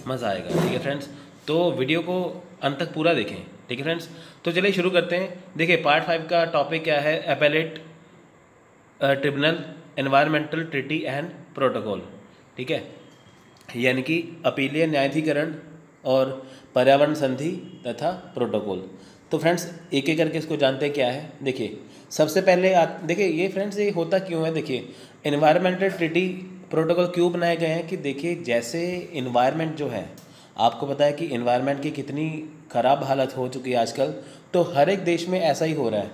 मज़ा आएगा। ठीक है फ्रेंड्स, तो वीडियो को अंत तक पूरा देखें। ठीक है फ्रेंड्स, तो चलिए शुरू करते हैं। देखिए पार्ट 5 का टॉपिक क्या है, appellate tribunal environmental treaty and protocol. ठीक है, यानी कि अपीलीय न्यायाधिकरण और पर्यावरण संधि तथा प्रोटोकॉल। तो फ्रेंड्स एक एक करके इसको जानते हैं क्या है। देखिए सबसे पहले देखिए ये फ्रेंड्स ये होता क्यों है। देखिए एनवायरमेंटल ट्रीटी प्रोटोकॉल क्यों बनाए गए हैं कि देखिए जैसे इन्वायरमेंट जो है, आपको पता है कि इन्वायरमेंट की कितनी ख़राब हालत हो चुकी है आजकल, तो हर एक देश में ऐसा ही हो रहा है।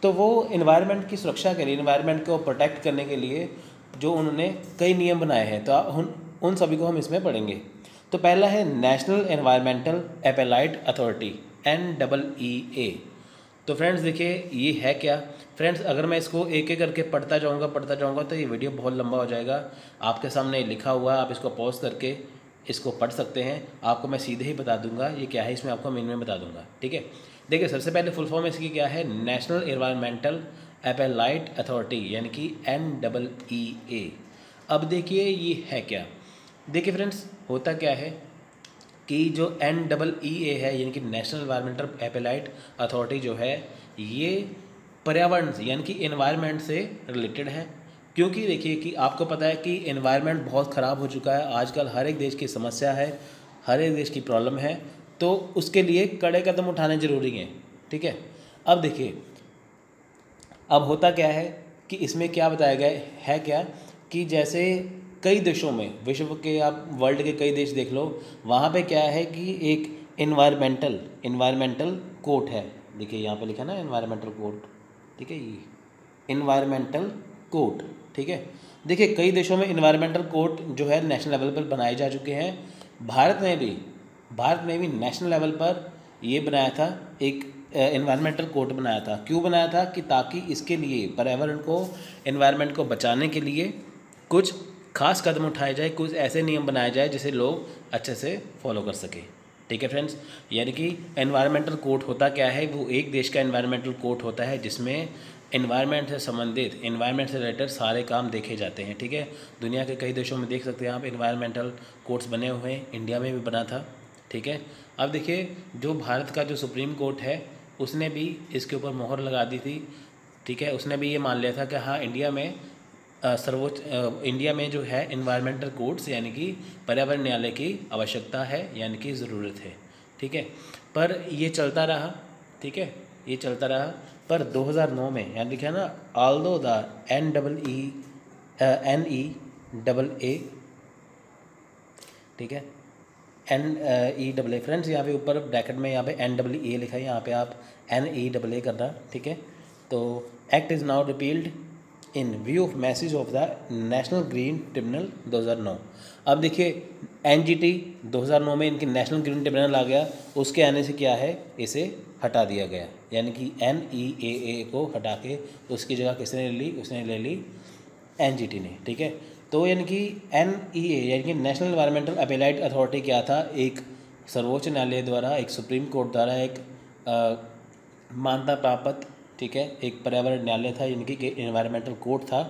तो वो इन्वायरमेंट की सुरक्षा के लिए, इन्वायरमेंट को प्रोटेक्ट करने के लिए जो उन्होंने कई नियम बनाए हैं, तो उन सभी को हम इसमें पढ़ेंगे। तो पहला है नेशनल एनवायरमेंटल एपेलाइट अथॉरिटी NEA। तो फ्रेंड्स देखिए ये है क्या। फ्रेंड्स अगर मैं इसको एक एक करके पढ़ता जाऊंगा तो ये वीडियो बहुत लंबा हो जाएगा। आपके सामने लिखा हुआ है, आप इसको पॉज करके इसको पढ़ सकते हैं। आपको मैं सीधे ही बता दूंगा ये क्या है, इसमें आपको मेन में बता दूंगा। ठीक है, देखिए सबसे पहले फुल फॉर्म इसकी क्या है, नेशनल एनवायरमेंटल एपेलाइट अथॉरिटी यानी कि NEA। अब देखिए ये है क्या। देखिए फ्रेंड्स होता क्या है कि जो NEA है यानी कि नेशनल एनवायरमेंटल एपेलाइट अथॉरिटी जो है, ये पर्यावरण से यानी कि एनवायरनमेंट से रिलेटेड है। क्योंकि देखिए कि आपको पता है कि एनवायरनमेंट बहुत ख़राब हो चुका है आजकल, हर एक देश की समस्या है, हर एक देश की प्रॉब्लम है, तो उसके लिए कड़े कदम उठाने ज़रूरी हैं। ठीक है, अब देखिए अब होता क्या है कि इसमें क्या बताया गया है क्या कि जैसे कई देशों में, विश्व के आप वर्ल्ड के कई देश देख लो, वहाँ पे क्या है कि एक इन्वायरमेंटल कोर्ट है। देखिए यहाँ पे लिखा ना इन्वायरमेंटल कोर्ट। ठीक है, ये इन्वायरमेंटल कोर्ट। ठीक है, देखिए कई देशों में इन्वायरमेंटल कोर्ट जो है नेशनल लेवल पर बनाए जा चुके हैं। भारत ने भी नेशनल लेवल पर ये बनाया था, एक इन्वायरमेंटल कोर्ट बनाया था। क्यों बनाया था कि ताकि इसके लिए पर्यावरण को, इन्वायरमेंट को बचाने के लिए कुछ खास कदम उठाए जाए, कुछ ऐसे नियम बनाए जाए जिसे लोग अच्छे से फॉलो कर सकें। ठीक है फ्रेंड्स, यानी कि एनवायरमेंटल कोर्ट होता क्या है, वो एक देश का एनवायरमेंटल कोर्ट होता है जिसमें एनवायरनमेंट से संबंधित, एनवायरनमेंट से रिलेटेड सारे काम देखे जाते हैं। ठीक है, दुनिया के कई देशों में देख सकते हैं आप एनवायरमेंटल कोर्ट्स बने हुए हैं, इंडिया में भी बना था। ठीक है, अब देखिए जो भारत का जो सुप्रीम कोर्ट है उसने भी इसके ऊपर मोहर लगा दी थी। ठीक है, उसने भी ये मान लिया था कि हाँ इंडिया में इंडिया में जो है एनवायरमेंटल कोर्ट्स यानी कि पर्यावरण न्यायालय की आवश्यकता है, यानी कि ज़रूरत है। ठीक है, पर ये चलता रहा। ठीक है, ये चलता रहा, पर 2009 में यहाँ लिखा है ना, ऑल्दो द NEA। ठीक है, NEA फ्रेंड्स, यहाँ पे ऊपर ब्रैकेट में यहाँ पे NEA लिखा है, यहाँ पे आप NEA करना। ठीक है, तो act is now repealed in view of message of the national green tribunal 2009। अब देखिए NGT 2009 में इनकी नेशनल ग्रीन ट्रिब्यूनल आ गया, उसके आने से क्या है, इसे हटा दिया गया, यानी कि NEAA को हटा के उसकी जगह किसने ले ली, उसने ले ली NGT ने। ठीक है, तो यानी कि NEA यानी कि नेशनल एनवायरमेंटल अपेलाइट अथॉरिटी क्या था, एक सर्वोच्च न्यायालय द्वारा, एक सुप्रीम कोर्ट द्वारा एक मान्यता प्राप्त, ठीक है, एक पर्यावरण न्यायालय था, यानी कि एनवायरमेंटल कोर्ट था।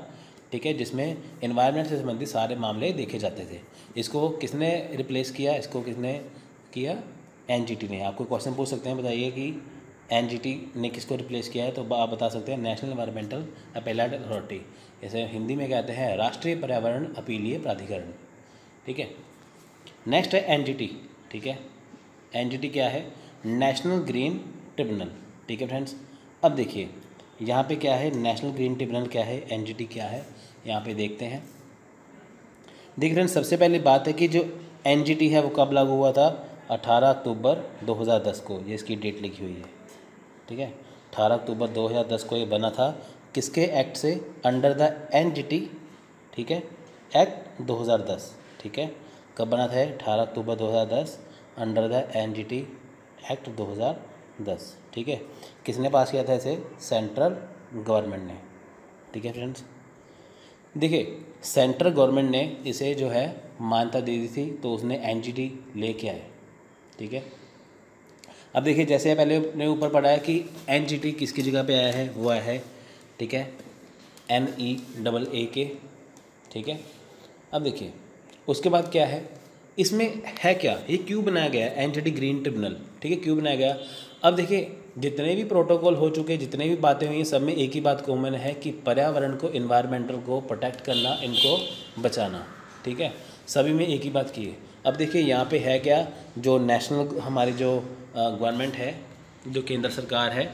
ठीक है, जिसमें एनवायरनमेंट से संबंधित सारे मामले देखे जाते थे। इसको किसने रिप्लेस किया, इसको किसने किया, NGT ने। आपको क्वेश्चन पूछ सकते हैं, बताइए कि NGT ने किसको रिप्लेस किया है, तो आप बता सकते हैं नेशनल एनवायरमेंटल अपेलाइट अथॉरिटी, जैसे हिंदी में कहते हैं राष्ट्रीय पर्यावरण अपीलीय प्राधिकरण। ठीक है, नेक्स्ट है NGT। ठीक है, NGT क्या है, नेशनल ग्रीन ट्रिब्यूनल। ठीक है फ्रेंड्स, अब देखिए यहाँ पे क्या है, नेशनल ग्रीन ट्रिब्यूनल क्या है, NGT क्या है, यहाँ पे देखते हैं। देखिए फ्रेंड्स सबसे पहली बात है कि जो NGT है वो कब लागू हुआ था, 18 अक्टूबर 2010 को, ये इसकी डेट लिखी हुई है। ठीक है, 18 अक्टूबर 2010 को ये बना था, किसके एक्ट से, अंडर द NGT। ठीक है, एक्ट 2010। ठीक है, कब बना था, 18 अक्टूबर 2010, अंडर द NGT एक्ट 2010। ठीक है, किसने पास किया था इसे, सेंट्रल गवर्नमेंट ने। ठीक है फ्रेंड्स, देखिए सेंट्रल गवर्नमेंट ने इसे जो है मान्यता दे दी थी, तो उसने NGT लेके आए। ठीक है, अब देखिए जैसे पहले ने ऊपर पढ़ा है कि NGT किसकी जगह पे आया है, वो आया है, ठीक है, NEAA के। ठीक है, अब देखिए उसके बाद क्या है, इसमें है क्या, ये क्यों बनाया गया है एनजीटी ग्रीन ट्रिब्यूनल, ठीक है, क्यों बनाया गया। अब देखिए जितने भी प्रोटोकॉल हो चुके, जितने भी बातें हुई, सब में एक ही बात कॉमन है कि पर्यावरण को, इन्वायरमेंटल को प्रोटेक्ट करना, इनको बचाना, ठीक है, सभी में एक ही बात की है। अब देखिए यहाँ पे है क्या, जो नेशनल हमारी जो गवर्नमेंट है, जो केंद्र सरकार है,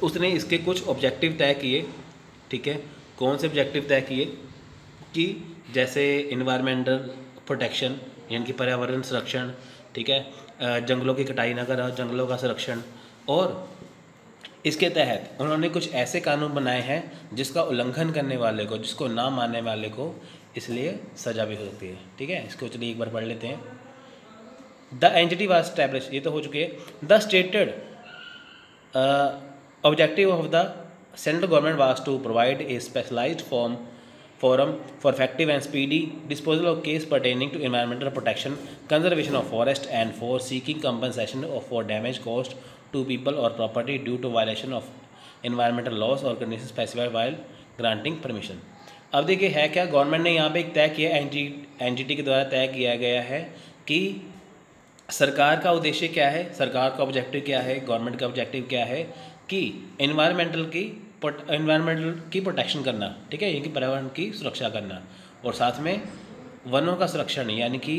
उसने इसके कुछ ऑब्जेक्टिव तय किए, ठीक है। कौन से ऑब्जेक्टिव तय किए कि जैसे इन्वायरमेंटल प्रोटेक्शन यानी कि पर्यावरण संरक्षण, ठीक है, जंगलों की कटाई ना करा, जंगलों का संरक्षण, और इसके तहत उन्होंने कुछ ऐसे कानून बनाए हैं जिसका उल्लंघन करने वाले को, जिसको ना मानने वाले को इसलिए सज़ा भी हो सकती है, ठीक है। इसको चलिए एक बार पढ़ लेते हैं। द एंटिटी वाज एस्टैब्लिश, ये तो हो चुके हैं। The stated objective of the central government was to provide a specialized forum for effective and speedy disposal of case pertaining to environmental protection, conservation of forest, and for seeking compensation for damage caused to people or property due to violation of environmental laws or conditions specified while granting permission। अब देखिए है क्या, government ने यहाँ पे एक तय किया, एनजीटी के द्वारा तय किया गया है कि सरकार का उद्देश्य क्या है, सरकार का ऑब्जेक्टिव क्या है, गवर्नमेंट का ऑब्जेक्टिव क्या है कि इन्वायरमेंटल की प्रोटेक्शन करना, ठीक है, यानी कि पर्यावरण की सुरक्षा करना, और साथ में वनों का संरक्षण यानी कि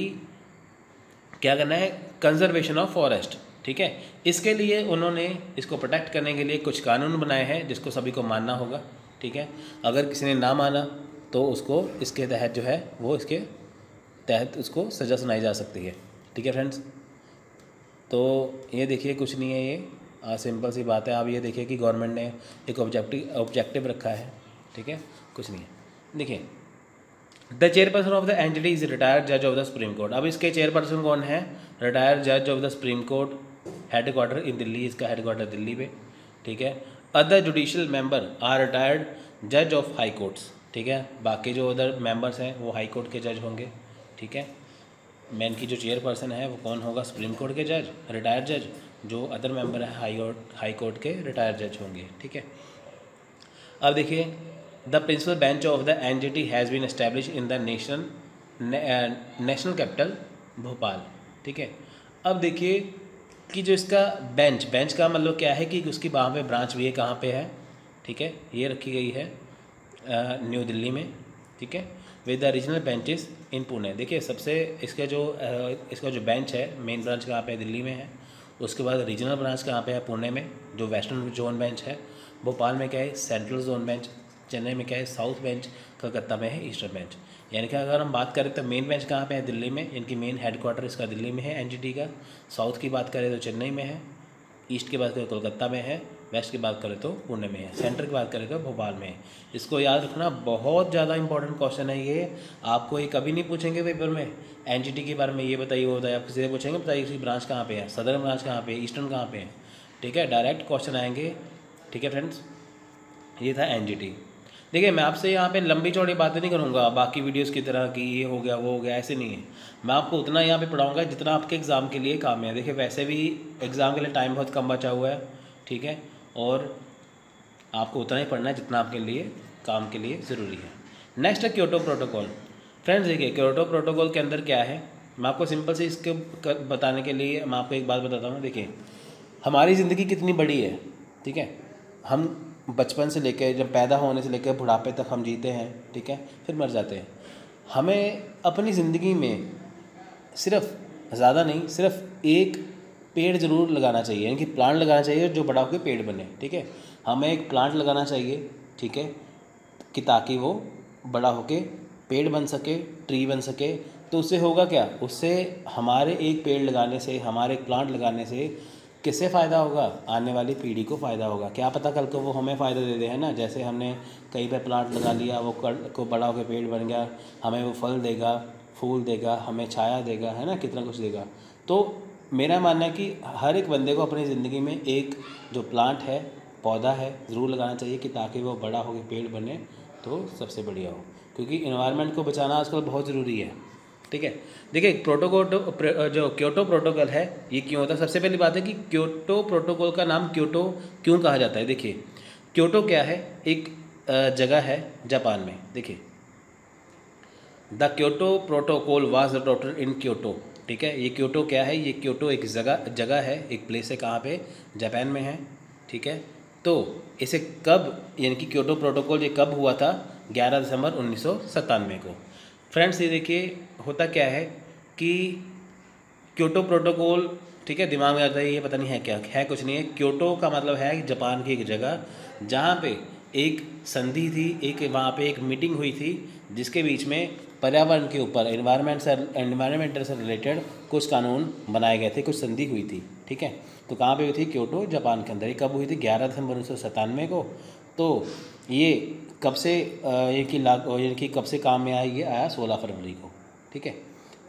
क्या करना है, कंजर्वेशन ऑफ फॉरेस्ट, ठीक है। इसके लिए उन्होंने इसको प्रोटेक्ट करने के लिए कुछ कानून बनाए हैं जिसको सभी को मानना होगा, ठीक है। अगर किसी ने ना माना तो उसको इसके तहत जो है वो इसके तहत उसको सज़ा सुनाई जा सकती है, ठीक है फ्रेंड्स। तो ये देखिए कुछ नहीं है, ये सिंपल सी बात है। आप ये देखिए कि गवर्नमेंट ने एक ऑब्जेक्टिव रखा है, ठीक है, कुछ नहीं है। देखिए the chairperson of the NGT is retired जज ऑफ द सुप्रीम कोर्ट। अब इसके चेयरपर्सन कौन है, रिटायर्ड जज of the supreme court, headquarter in Delhi, इसका हेडक्वार्टर दिल्ली पे, ठीक है। Other judicial member are retired जज ऑफ हाई कोर्ट्स, ठीक है, बाकी जो अदर मेंबर्स हैं वो हाई कोर्ट के जज होंगे, ठीक है। मेन की जो चेयरपर्सन है वो कौन होगा, सुप्रीम कोर्ट के जज, रिटायर्ड जज, जो अदर मेंबर है हाई कोर्ट के रिटायर्ड जज होंगे, ठीक है। अब देखिए the principal bench of the NGT has been establish in the national capital Bhopal, ठीक है। अब देखिए कि जो इसका बेंच का मतलब क्या है कि उसकी वहाँ पे ब्रांच भी है, कहाँ पे है, ठीक है, ये रखी गई है न्यू दिल्ली में, ठीक है, विद द रीजनल बेंचेस इन पुणे। देखिए सबसे इसका जो बेंच है, मेन ब्रांच कहाँ पे है, दिल्ली में है, उसके बाद रीजनल ब्रांच कहाँ पे है, पुणे में, जो वेस्टर्न जोन बेंच है, भोपाल में क्या है, सेंट्रल जोन बेंच, चेन्नई में क्या है, साउथ बेंच, कलकत्ता में है ईस्टर्न बेंच। यानी कि अगर हम बात करें तो मेन बेंच कहाँ पे है, दिल्ली में, इनकी मेन हेडक्वार्टर इसका दिल्ली में है एनजीटी का। साउथ की बात करें तो चेन्नई में है, ईस्ट की बात करें तो कोलकाता में है, वेस्ट की बात करें तो पुणे में है, सेंटर की बात करें तो भोपाल में है। इसको याद रखना, बहुत ज़्यादा इंपॉर्टेंट क्वेश्चन है ये। आपको ये कभी नहीं पूछेंगे पेपर में एनजीटी के बारे में, ये बताइए वो बताइए, आप किसी से पूछेंगे बताइए इसकी ब्रांच कहाँ पे है, सदर्न ब्रांच कहाँ पे है, ईस्टर्न कहाँ पे है, ठीक है, डायरेक्ट क्वेश्चन आएंगे, ठीक है फ्रेंड्स। ये था एनजीटी। देखिए मैं आपसे यहाँ पे लंबी चौड़ी बातें नहीं करूँगा बाकी वीडियोस की तरह कि ये हो गया वो हो गया, ऐसे नहीं है। मैं आपको उतना यहाँ पे पढ़ाऊँगा जितना आपके एग्ज़ाम के लिए काम है। देखिए वैसे भी एग्ज़ाम के लिए टाइम बहुत कम बचा हुआ है, ठीक है, और आपको उतना ही पढ़ना है जितना आपके लिए काम के लिए ज़रूरी है। नेक्स्ट है क्योटो प्रोटोकॉल। फ्रेंड्स देखिए क्योटो प्रोटोकॉल के अंदर क्या है, मैं आपको सिंपल से इसके बताने के लिए मैं आपको एक बात बताता हूँ। देखिए हमारी ज़िंदगी कितनी बड़ी है, ठीक है, हम बचपन से लेकर जब पैदा होने से लेकर बुढ़ापे तक हम जीते हैं, ठीक है, फिर मर जाते हैं। हमें अपनी ज़िंदगी में सिर्फ ज़्यादा नहीं, सिर्फ एक पेड़ ज़रूर लगाना चाहिए, यानी कि प्लांट लगाना चाहिए जो बड़ा होकर पेड़ बने, ठीक है। हमें एक प्लांट लगाना चाहिए, ठीक है, कि ताकि वो बड़ा होकर पेड़ बन सके, ट्री बन सके। तो उससे होगा क्या, उससे हमारे एक पेड़ लगाने से, हमारे एक प्लांट लगाने से किससे फ़ायदा होगा, आने वाली पीढ़ी को फ़ायदा होगा। क्या पता कल को वो हमें फ़ायदा दे दे, है ना। जैसे हमने कहीं पे प्लांट लगा लिया, वो कल को बड़ा होकर पेड़ बन गया, हमें वो फल देगा, फूल देगा, हमें छाया देगा, है ना, कितना कुछ देगा। तो मेरा मानना है कि हर एक बंदे को अपनी ज़िंदगी में एक जो प्लांट है, पौधा है, ज़रूर लगाना चाहिए कि ताकि वो बड़ा होकर पेड़ बने तो सबसे बढ़िया हो, क्योंकि इन्वायरमेंट को बचाना आजकल बहुत ज़रूरी है, ठीक है। देखिए जो क्योटो प्रोटोकॉल है ये क्यों होता है। सबसे पहली बात है कि क्योटो प्रोटोकॉल का नाम क्योटो क्यों कहा जाता है। देखिए क्योटो क्या है, एक जगह है जापान में। देखिए the Kyoto protocol was adopted in Kyoto, ठीक है। ये क्योटो क्या है, ये क्योटो एक जगह है, एक प्लेस है, कहाँ पे, जापान में है, ठीक है। तो इसे कब, यानी कि क्योटो प्रोटोकॉल ये कब हुआ था, 11 दिसंबर 1997 को। फ्रेंड्स ये देखिए होता क्या है कि क्योटो प्रोटोकॉल, ठीक है, दिमाग में आता है ये पता नहीं है क्या है, कुछ नहीं है। क्योटो का मतलब है जापान की एक जगह जहाँ पे एक संधि थी, एक वहाँ पे एक मीटिंग हुई थी जिसके बीच में पर्यावरण के ऊपर, एनवायरमेंटल से रिलेटेड कुछ कानून बनाए गए थे, कुछ संधि हुई थी, ठीक है। तो कहाँ पे हुई थी, क्योटो जापान के अंदर। ये कब हुई थी, 11 दिसंबर 1997 को। तो ये कब से यानी कि कब से काम में आया, ये आया 16 फरवरी को, ठीक है।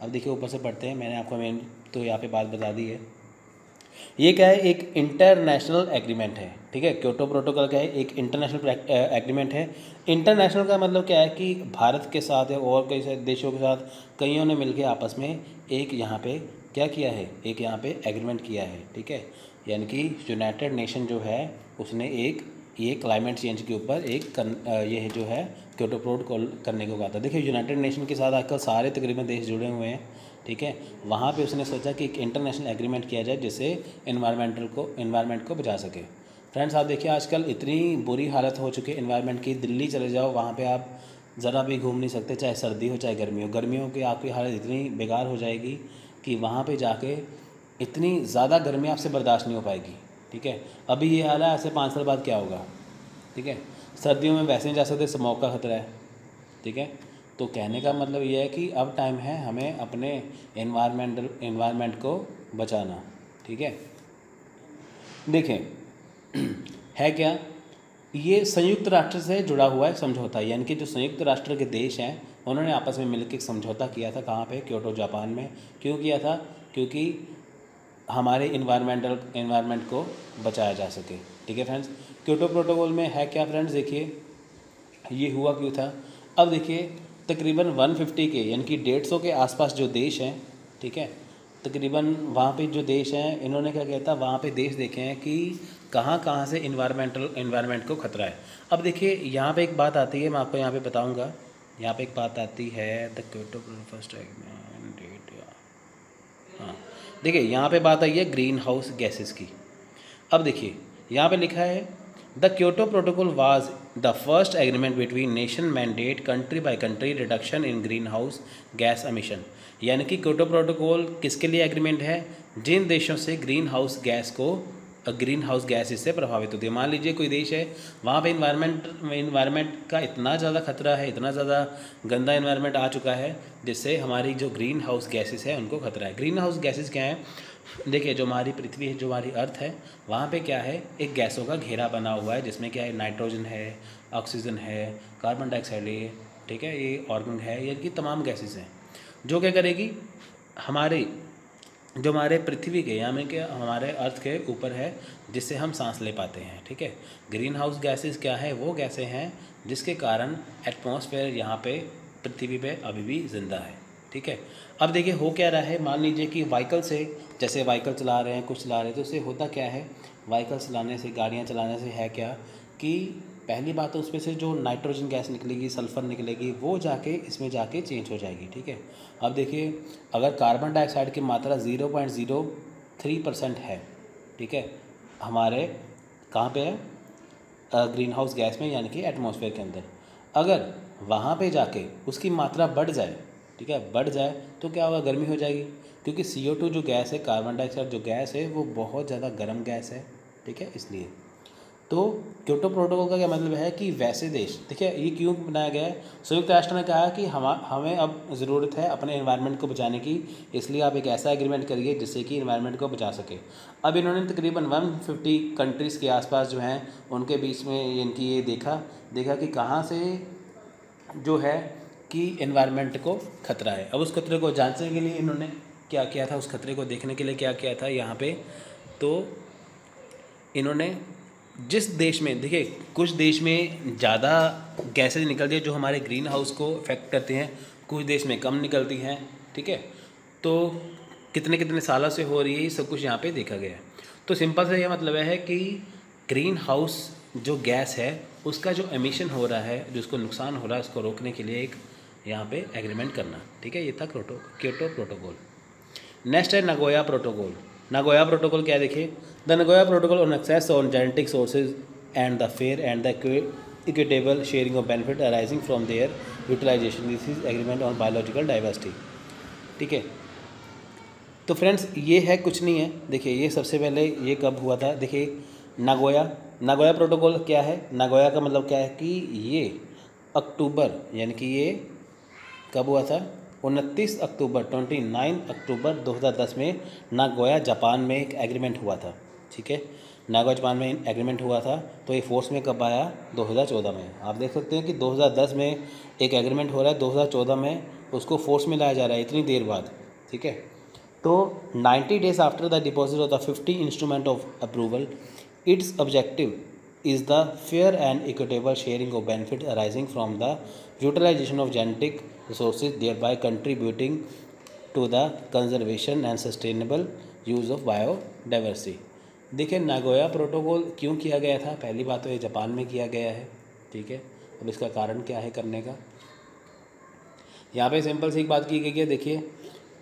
अब देखिए ऊपर से पढ़ते हैं, मैंने आपको मेन तो यहाँ पे बात बता दी है। ये क्या है, एक इंटरनेशनल एग्रीमेंट है, ठीक है। क्योटो प्रोटोकॉल क्या है, एक इंटरनेशनल एग्रीमेंट है। इंटरनेशनल का मतलब क्या है कि भारत के साथ है और कई सारे देशों के साथ कईयों ने मिलकर आपस में एक यहाँ पे क्या किया है, एक यहाँ पे एग्रीमेंट किया है, ठीक है। यानी कि यूनाइटेड नेशन जो है उसने एक ये क्लाइमेट चेंज के ऊपर एक ये जो है क्योटो प्रोटोकॉल करने को कहा था। देखिए यूनाइटेड नेशन के साथ आजकल सारे तकरीबन देश जुड़े हुए हैं, ठीक है। वहाँ पे उसने सोचा कि एक इंटरनेशनल एग्रीमेंट किया जाए जिससे एनवायरनमेंट को बचा सके। फ्रेंड्स आप देखिए आजकल इतनी बुरी हालत हो चुकी है एनवायरनमेंट की, दिल्ली चले जाओ वहाँ पे आप ज़रा भी घूम नहीं सकते, चाहे सर्दी हो चाहे गर्मी हो। गर्मियों की आपकी हालत इतनी बेकार हो जाएगी कि वहाँ पे जाके इतनी ज़्यादा गर्मी आपसे बर्दाश्त नहीं हो पाएगी, ठीक है। अभी ये हाल है, ऐसे 5 साल बाद क्या होगा, ठीक है। सर्दियों में वैसे नहीं जा सकते, स्मोक का खतरा है, ठीक है। तो कहने का मतलब ये है कि अब टाइम है हमें अपने एनवायरनमेंट को बचाना, ठीक है। देखें है क्या, ये संयुक्त राष्ट्र से जुड़ा हुआ है समझौता, यानी कि जो संयुक्त राष्ट्र के देश हैं उन्होंने आपस में मिलकर एक समझौता किया था। कहाँ पे, क्योटो जापान में। क्यों किया था, क्योंकि हमारे एनवायरनमेंट को बचाया जा सके, ठीक है फ्रेंड्स। क्योटो प्रोटोकॉल में है क्या फ्रेंड्स, देखिए ये हुआ क्यों था। अब देखिए तकरीबन 150 के यानी कि 150 के आसपास जो देश हैं, ठीक है, तकरीबन वहाँ पे जो देश हैं इन्होंने क्या किया था, वहाँ पे देश देखे हैं कि कहाँ कहाँ से एनवायरनमेंट को खतरा है। अब देखिए यहाँ पे एक बात आती है, मैं आपको यहाँ पे बताऊँगा। यहाँ पे एक बात आती है द क्योटो फर्स्ट डेट, हाँ देखिए यहाँ पे बात आई है ग्रीन हाउस गैसेस की। अब देखिए यहाँ पे लिखा है the Kyoto protocol was the first agreement between nation mandate country by country reduction in green house gas emission. यानी कि क्योटो प्रोटोकॉल किसके लिए एग्रीमेंट है, जिन देशों से ग्रीन हाउस गैस इससे प्रभावित होती है। मान लीजिए कोई देश है वहाँ पे इन्वायरमेंट का इतना ज़्यादा खतरा है, इतना ज़्यादा गंदा इन्वायरमेंट आ चुका है जिससे हमारी जो ग्रीन हाउस गैसेस है उनको खतरा है। ग्रीन हाउस गैसेस क्या है, देखिए जो हमारी पृथ्वी है, जो हमारी अर्थ है, वहाँ पे क्या है, एक गैसों का घेरा बना हुआ है जिसमें क्या है, नाइट्रोजन है, ऑक्सीजन है, कार्बन डाइऑक्साइड है, ठीक है, ये ऑर्गन है, ये तमाम गैसेस हैं जो क्या करेगी, हमारे पृथ्वी के यानी कि हमारे अर्थ के ऊपर है जिससे हम सांस ले पाते हैं, ठीक है। ग्रीन हाउस गैसेस क्या है, वो गैसें हैं जिसके कारण एटमॉस्फेयर यहाँ पे पृथ्वी पे अभी भी ज़िंदा है, ठीक है। अब देखिए हो क्या रहा है, मान लीजिए कि व्हीकल से, जैसे व्हीकल चला रहे हैं, कुछ चला रहे हैं, तो उससे होता क्या है, व्हीकल चलाने से, गाड़ियाँ चलाने से है क्या कि पहली बात तो उसमें से जो नाइट्रोजन गैस निकलेगी, सल्फ़र निकलेगी, वो जाके इसमें जाके चेंज हो जाएगी, ठीक है। अब देखिए अगर कार्बन डाइऑक्साइड की मात्रा 0.03% है, ठीक है, हमारे कहाँ पे है, ग्रीन हाउस गैस में, यानी कि एटमॉस्फेयर के अंदर, अगर वहाँ पे जाके उसकी मात्रा बढ़ जाए, ठीक है, बढ़ जाए तो क्या होगा, गर्मी हो जाएगी। क्योंकि CO2 जो गैस है, कार्बन डाइऑक्साइड जो गैस है, वो बहुत ज़्यादा गर्म गैस है, ठीक है, इसलिए। तो क्योटो प्रोटोकॉल का क्या मतलब है कि वैसे देश, देखिए ये क्यों बनाया गया है, संयुक्त राष्ट्र ने कहा कि हमें अब ज़रूरत है अपने एनवायरनमेंट को बचाने की, इसलिए आप एक ऐसा एग्रीमेंट करिए जिससे कि एनवायरनमेंट को बचा सके। अब इन्होंने तकरीबन 150 कंट्रीज़ के आसपास जो हैं उनके बीच में इनकी ये देखा कि कहाँ से जो है कि एनवायरनमेंट को खतरा है। अब उस खतरे को जांचने के लिए इन्होंने क्या किया था, उस खतरे को देखने के लिए क्या किया था यहाँ पे, तो इन्होंने जिस देश में, देखिए कुछ देश में ज़्यादा गैसेज निकलती है जो हमारे ग्रीन हाउस को इफेक्ट करती हैं, कुछ देश में कम निकलती हैं, ठीक है। तो कितने कितने सालों से हो रही है, सब कुछ यहाँ पे देखा गया है। तो सिंपल से यह मतलब है कि ग्रीन हाउस जो गैस है उसका जो एमिशन हो रहा है, जो उसको नुकसान हो रहा है, उसको रोकने के लिए एक यहाँ पे एग्रीमेंट करना, ठीक है। ये था क्योटो प्रोटोकॉल। नेक्स्ट है नागोया प्रोटोकॉल। नागोया प्रोटोकॉल क्या है देखिए, the Nagoya protocol on access on genetic sources and the fair and the equitable sharing of benefit arising from their utilisation, this is agreement on biological diversity. ठीक है, तो friends ये है कुछ नहीं है, देखिए ये सबसे पहले ये कब हुआ था, देखिए नागोया प्रोटोकॉल क्या है, नागोया का मतलब क्या है कि ये अक्टूबर, यानी कि ये कब हुआ था, 29 अक्टूबर 29 अक्टूबर 2010 में नागोया जापान में एक एग्रीमेंट हुआ था। ठीक है, नागोया जापान में एग्रीमेंट हुआ था, तो ये फोर्स में कब आया, 2014 में। आप देख सकते हैं कि 2010 में एक एग्रीमेंट हो रहा है, 2014 में उसको फोर्स में लाया जा रहा है इतनी देर बाद। ठीक है, तो 90 days after the deposit of the 50 instrument of approval, its objective is the fair and equitable sharing of benefit arising from the utilization of genetic resources, thereby contributing to the conservation and sustainable use of biodiversity। देखिए Nagoya protocol क्यों किया गया था, पहली बात तो ये Japan में किया गया है। ठीक है, अब इसका कारण क्या है करने का, यहाँ पे सिंपल सी एक बात की गई है, देखिए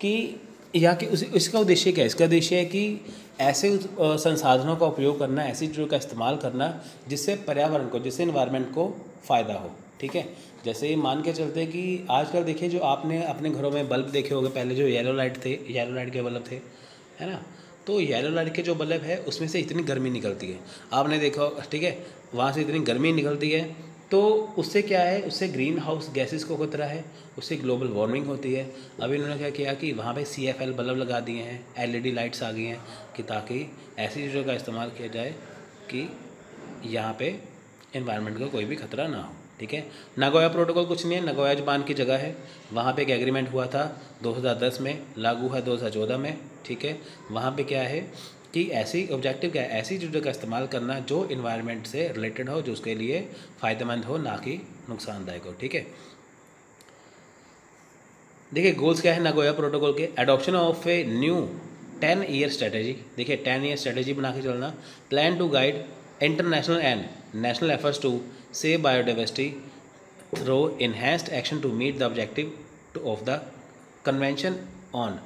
कि यहाँ की इसका उद्देश्य क्या है, इसका उद्देश्य है कि ऐसे संसाधनों का उपयोग करना, ऐसी चीज़ों का इस्तेमाल करना जिससे पर्यावरण को, जिससे इन्वायरमेंट को फ़ायदा हो। ठीक है, जैसे मान के चलते हैं कि आजकल देखिए जो आपने अपने घरों में बल्ब देखे होंगे, पहले जो येलो लाइट के बल्ब थे, है ना, तो येलो लाइट के जो बल्ब है उसमें से इतनी गर्मी निकलती है, आपने देखा। ठीक है, वहाँ से इतनी गर्मी निकलती है, तो उससे क्या है, उससे ग्रीन हाउस गैसेस को खतरा है, उससे ग्लोबल वार्मिंग होती है। अभी इन्होंने क्या किया कि वहाँ पे CFL बल्ब लगा दिए हैं, LED लाइट्स आ गई हैं, कि ताकि ऐसी चीज़ों का इस्तेमाल किया जाए कि यहाँ पे एनवायरनमेंट को कोई भी खतरा ना हो। ठीक है, नागोया प्रोटोकॉल कुछ नहीं है, नागोया जापान की जगह है, वहाँ पे एक एग्रीमेंट हुआ था 2010 में, लागू है 2014 में। ठीक है, वहाँ पे क्या है कि ऐसी ऑब्जेक्टिव क्या है, ऐसी चीज़ों का इस्तेमाल करना जो इन्वायरमेंट से रिलेटेड हो, जो उसके लिए फ़ायदेमंद हो, ना कि नुकसानदायक हो। ठीक है, देखिए गोल्स क्या है नागोया प्रोटोकॉल के, adoption of a new 10 year strategy. देखिए 10 ईयर स्ट्रेटेजी बना के चलना, plan to guide international and national efforts to save biodiversity through enhanced action to meet the objective of the convention on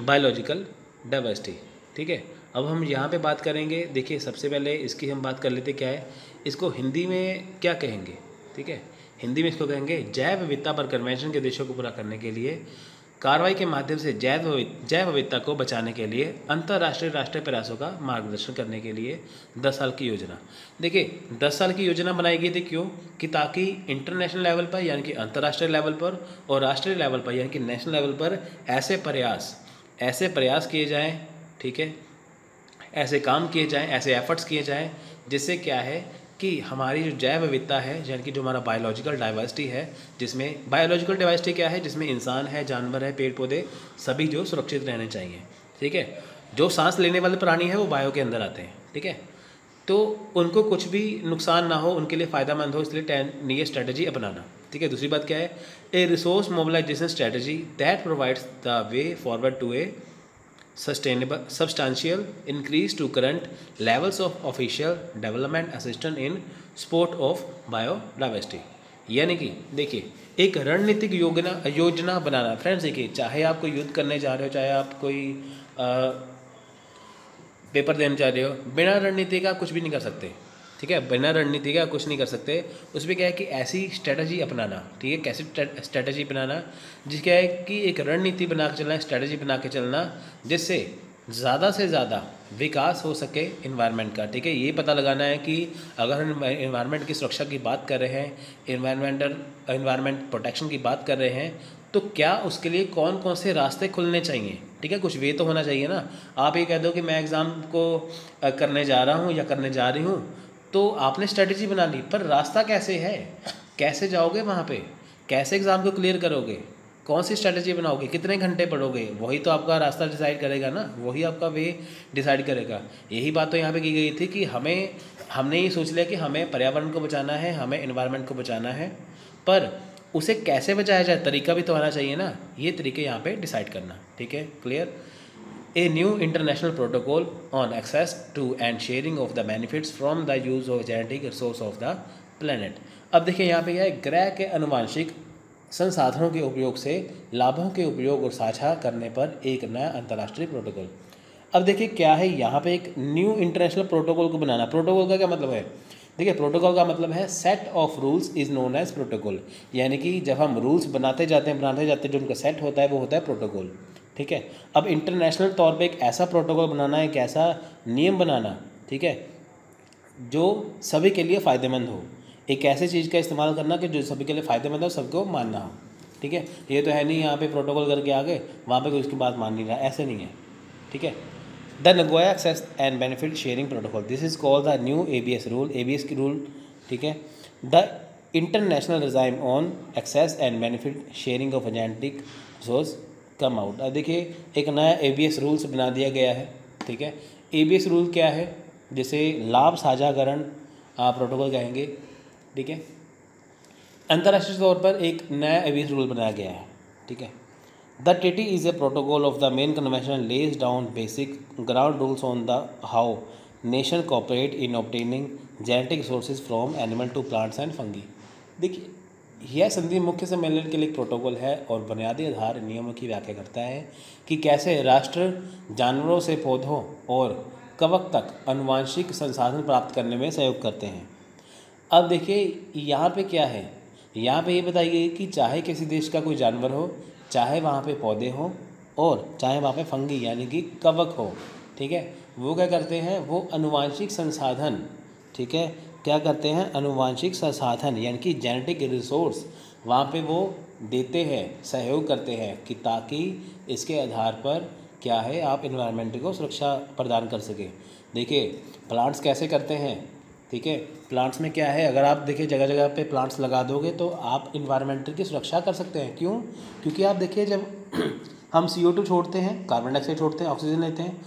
biological diversity. ठीक है, अब हम यहाँ पे बात करेंगे, देखिए सबसे पहले इसकी हम बात कर लेते क्या है, इसको हिंदी में क्या कहेंगे। ठीक है, हिंदी में इसको कहेंगे जैव विविधता पर कन्वेंशन के उद्देश्यों को पूरा करने के लिए कार्रवाई के माध्यम से जैव विविधता को बचाने के लिए अंतर्राष्ट्रीय राष्ट्रीय प्रयासों का मार्गदर्शन करने के लिए 10 साल की योजना। देखिए 10 साल की योजना बनाई गई थी, क्यों, कि ताकि इंटरनेशनल लेवल पर यानी कि अंतर्राष्ट्रीय लेवल पर और राष्ट्रीय लेवल पर यानी कि नेशनल लेवल पर ऐसे प्रयास किए जाएँ। ठीक है, ऐसे काम किए जाएँ, ऐसे एफर्ट्स किए जाएँ जिससे क्या है कि हमारी जो जैव विविधता है, यानी कि जो हमारा बायोलॉजिकल डाइवर्सिटी है, जिसमें बायोलॉजिकल डाइवर्सिटी क्या है, जिसमें इंसान है, जानवर है, पेड़ पौधे सभी जो सुरक्षित रहने चाहिए। ठीक है, जो सांस लेने वाले प्राणी हैं वो बायो के अंदर आते हैं। ठीक है, तो उनको कुछ भी नुकसान ना हो, उनके लिए फ़ायदेमंद हो, इसलिए 10 ईयर स्ट्रेटजी अपनाना। ठीक है, दूसरी बात क्या है, a resource mobilisation strategy that provides the way forward to a substantial increase to current levels of official development assistance in support of biodiversity। यानी कि देखिए एक रणनीतिक योजना बनाना। फ्रेंड्स देखिए, चाहे आप कोई युद्ध करने जा रहे हो, चाहे आप कोई पेपर देने जा रहे हो, बिना रणनीति का कुछ भी नहीं कर सकते। ठीक है, बिना रणनीति का कुछ नहीं कर सकते। उसमें क्या है कि ऐसी स्ट्रेटजी अपनाना। ठीक है, कैसी स्ट्रेटजी बनाना, जिसका है कि एक रणनीति बना के चलना, स्ट्रेटजी बना के चलना, जिससे ज़्यादा से ज़्यादा विकास हो सके इन्वायरमेंट का। ठीक है, ये पता लगाना है कि अगर हम इन्वायरमेंट की सुरक्षा की बात कर रहे हैं, इन्वायरमेंट प्रोटेक्शन की बात कर रहे हैं, तो क्या उसके लिए कौन कौन से रास्ते खुलने चाहिए। ठीक है, कुछ वे तो होना चाहिए ना। आप ये कह दो कि मैं एग्ज़ाम को करने जा रहा हूँ या करने जा रही हूँ, तो आपने स्ट्रेटजी बना ली, पर रास्ता कैसे है, कैसे जाओगे वहाँ पे, कैसे एग्ज़ाम को क्लियर करोगे, कौन सी स्ट्रेटजी बनाओगे, कितने घंटे पढ़ोगे, वही तो आपका रास्ता डिसाइड करेगा ना, वही आपका वे डिसाइड करेगा। यही बात तो यहाँ पे की गई थी कि हमने ये सोच लिया कि हमें पर्यावरण को बचाना है, हमें एनवायरनमेंट को बचाना है, पर उसे कैसे बचाया जाए, तरीका भी तो आना चाहिए ना, ये तरीके यहाँ पे डिसाइड करना। ठीक है, clear. A new international protocol on access to and sharing of the benefits from the use of genetic resource of the planet। अब देखिए यहाँ पे क्या है, ग्रह के अनुवांशिक संसाधनों के उपयोग से लाभों के उपयोग और साझा करने पर एक नया अंतर्राष्ट्रीय प्रोटोकॉल। अब देखिए क्या है, यहाँ पे एक न्यू इंटरनेशनल प्रोटोकॉल को बनाना। प्रोटोकॉल का क्या मतलब है? देखिए प्रोटोकॉल का मतलब है set of rules is known as protocol, यानी कि जब हम रूल्स बनाते जाते हैं जो उनका सेट होता है वो होता है प्रोटोकॉल। ठीक है, अब इंटरनेशनल तौर पे एक ऐसा प्रोटोकॉल बनाना, एक ऐसा नियम बनाना, ठीक है, जो सभी के लिए फ़ायदेमंद हो, एक ऐसी चीज़ का इस्तेमाल करना कि जो सभी के लिए फ़ायदेमंद हो, सबको मानना हो। ठीक है, ये तो है नहीं यहाँ पे प्रोटोकॉल करके आ गए, वहाँ पे कोई उसकी बात मान नहीं रहा, ऐसे नहीं है। ठीक है, the Nagoya access and benefit sharing protocol, this is called the new ABS rule, ABS की रूल। ठीक है, the international regime on access and benefit sharing of genetic resource come out. अब देखिए एक नया ABS रूल्स बना दिया गया है। ठीक है, ABS रूल क्या है? जिसे लाभ साझाकरण प्रोटोकॉल कहेंगे। ठीक है, अंतर्राष्ट्रीय तौर पर एक नया ABS रूल बनाया गया है। ठीक है, the TT is a protocol of the main convention lays down basic ground rules on the how nation cooperate in obtaining genetic resources from animal to plants and fungi. देखिए यह संधि मुख्य सम्मेलन के लिए एक प्रोटोकॉल है और बुनियादी आधार नियमों की व्याख्या करता है कि कैसे राष्ट्र जानवरों से पौधों और कवक तक आनुवांशिक संसाधन प्राप्त करने में सहयोग करते हैं। अब देखिए यहाँ पे क्या है, यहाँ पे ये बताइए कि चाहे किसी देश का कोई जानवर हो, चाहे वहाँ पे पौधे हों और चाहे वहाँ पे फंगी यानी कि कवक हो, ठीक है, वो क्या करते हैं, वो आनुवांशिक संसाधन, ठीक है, क्या करते हैं, आनुवांशिक संसाधन यानी कि जेनेटिक रिसोर्स वहाँ पे वो देते हैं, सहयोग करते हैं कि ताकि इसके आधार पर क्या है आप इन्वायरमेंट को सुरक्षा प्रदान कर सके। देखिए प्लांट्स कैसे करते हैं, ठीक है, प्लांट्स में क्या है, अगर आप देखिए जगह जगह पे प्लांट्स लगा दोगे तो आप इन्वायरमेंट की सुरक्षा कर सकते हैं। क्यों? क्योंकि आप देखिए जब हम CO2 छोड़ते हैं, कार्बन डाइऑक्साइड छोड़ते हैं, ऑक्सीजन लेते हैं,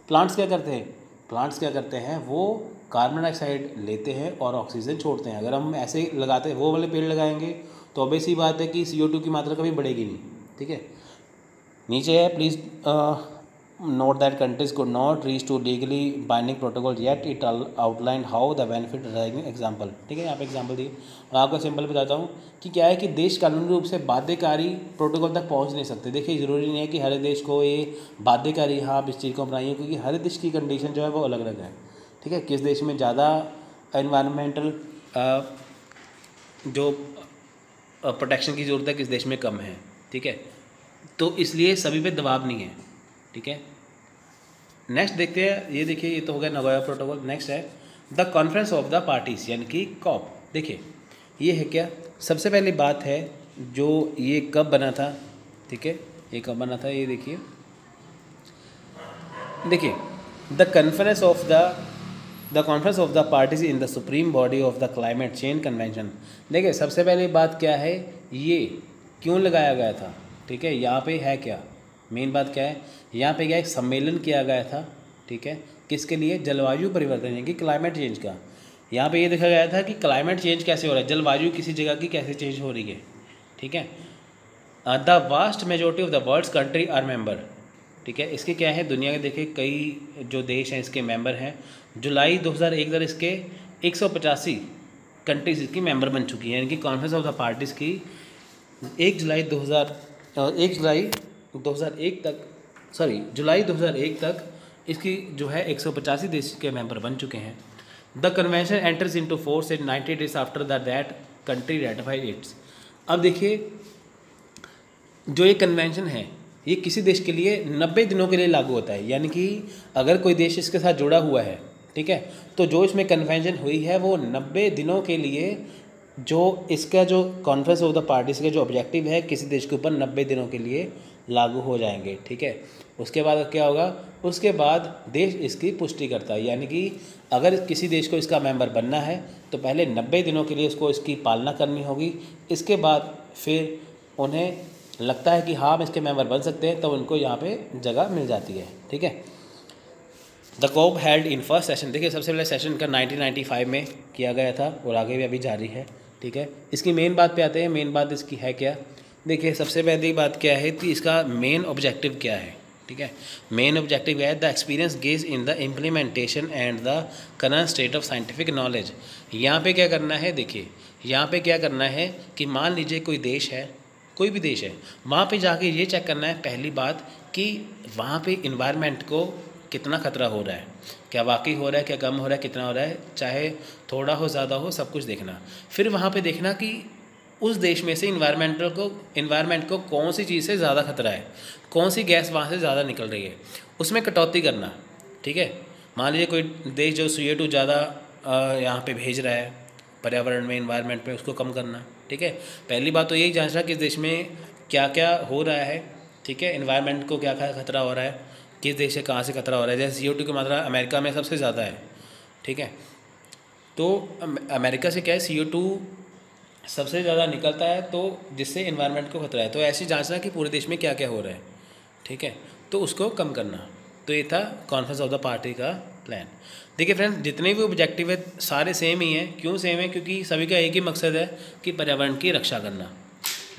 प्लांट्स क्या करते हैं, प्लांट्स क्या करते हैं, वो कार्बन डाइऑक्साइड लेते हैं और ऑक्सीजन छोड़ते हैं। अगर हम ऐसे लगाते हैं, वो वाले पेड़ लगाएंगे तो ऑब्वियस सी बात है कि CO2 की मात्रा कभी बढ़ेगी नहीं। ठीक है, नीचे है please note that countries could not reach to legally binding protocol yet it outlined how the benefit rising example। ठीक है, यहाँ पे एग्जाम्पल दिए और आपको सिंपल बताता हूँ कि क्या है कि देश कानूनी रूप से बाध्यकारी प्रोटोकॉल तक पहुँच नहीं सकते। देखिए ज़रूरी नहीं है कि हर देश को ये बाध्यकारी हाँ आप इस चीज़ को अपनाइए, क्योंकि हर देश की कंडीशन जो है वो अलग अलग है। ठीक है, किस देश में ज़्यादा एनवायरमेंटल जो प्रोटेक्शन की ज़रूरत है, किस देश में कम है। ठीक है, तो इसलिए सभी पे दबाव नहीं है। ठीक है, नेक्स्ट देखते हैं, ये देखिए ये तो हो गया नगोया प्रोटोकॉल। नेक्स्ट है the conference of the parties यानी कि COP। देखिए ये है क्या, सबसे पहली बात है जो ये कब बना था, ठीक है, ये कब बना था, ये देखिए the conference of the parties in the supreme body of the climate change convention. देखिए सबसे पहली बात क्या है, ये क्यों लगाया गया था। ठीक है, यहाँ पे है क्या, मेन बात क्या है, यहाँ पे क्या एक सम्मेलन किया गया था। ठीक है, किसके लिए, जलवायु परिवर्तन यानी कि क्लाइमेट चेंज का। यहाँ पे ये देखा गया था कि क्लाइमेट चेंज कैसे हो रहा है, जलवायु किसी जगह की कैसे चेंज हो रही है। ठीक है, the vast majority of the world's country are member. ठीक है, इसके क्या है, दुनिया के देखिए कई जो देश हैं इसके मेंबर हैं। जुलाई 2001 तक इसके 185 कंट्रीज इसकी मेंबर बन चुकी हैं, यानी कि कॉन्फ्रेंस ऑफ द पार्टीज़ की 1 जुलाई 2001 तक इसकी जो है 185 देश के मेंबर बन चुके हैं। The convention enters into force in 90 days after that country ratified it's. अब देखिए जो ये कन्वेंशन है ये किसी देश के लिए 90 दिनों के लिए लागू होता है, यानी कि अगर कोई देश इसके साथ जुड़ा हुआ है, ठीक है, तो जो इसमें कन्वेंशन हुई है वो 90 दिनों के लिए, जो इसका जो कॉन्फ्रेंस ऑफ द पार्टीज का जो ऑब्जेक्टिव है किसी देश के ऊपर 90 दिनों के लिए लागू हो जाएंगे। ठीक है, उसके बाद क्या होगा, उसके बाद देश इसकी पुष्टि करता है, यानी कि अगर किसी देश को इसका मेंबर बनना है तो पहले 90 दिनों के लिए उसको इसकी पालना करनी होगी। इसके बाद फिर उन्हें लगता है कि हाँ हम इसके मेंबर बन सकते हैं, तो उनको यहाँ पे जगह मिल जाती है। ठीक है, the COP held in first session. देखिए सबसे पहले सेशन का 1995 में किया गया था और आगे भी अभी जारी है। ठीक है, इसकी मेन बात पे आते हैं, मेन बात इसकी है क्या। देखिए सबसे पहली बात क्या है कि इसका मेन ऑब्जेक्टिव क्या है। ठीक है, मेन ऑब्जेक्टिव है the experience gauge in the implementation and the current state of scientific knowledge. यहाँ पे क्या करना है, देखिए यहाँ पे क्या करना है कि मान लीजिए कोई देश है, कोई भी देश है, वहाँ पे जाके ये चेक करना है पहली बात कि वहाँ पे इन्वायरमेंट को कितना खतरा हो रहा है, क्या वाकई हो रहा है, क्या कम हो रहा है, कितना हो रहा है, चाहे थोड़ा हो ज़्यादा हो, सब कुछ देखना। फिर वहाँ पे देखना कि उस देश में से इन्वायरमेंट को कौन सी चीज़ से ज़्यादा खतरा है, कौन सी गैस वहाँ से ज़्यादा निकल रही है, उसमें कटौती करना। ठीक है, मान लीजिए कोई देश जो CO2 ज़्यादा यहाँ पे भेज रहा है पर्यावरण में, इन्वायरमेंट में, उसको कम करना। ठीक है, पहली बात तो यही जांचना कि इस देश में क्या क्या हो रहा है। ठीक है, इन्वायरमेंट को क्या क्या खतरा हो रहा है, किस देश से कहाँ से खतरा हो रहा है। जैसे CO2 की मात्रा अमेरिका में सबसे ज़्यादा है। ठीक है, तो अमेरिका से क्या है, CO2 सबसे ज़्यादा निकलता है, तो जिससे इन्वायरमेंट को खतरा है। तो ऐसे जांचना कि पूरे देश में क्या क्या हो रहा है। ठीक है, तो उसको कम करना। तो ये था कॉन्फ्रेंस ऑफ द पार्टी का प्लान। देखिए फ्रेंड्स, जितने भी ऑब्जेक्टिव है सारे सेम ही हैं। क्यों सेम है? क्योंकि सभी का एक ही मकसद है कि पर्यावरण की रक्षा करना।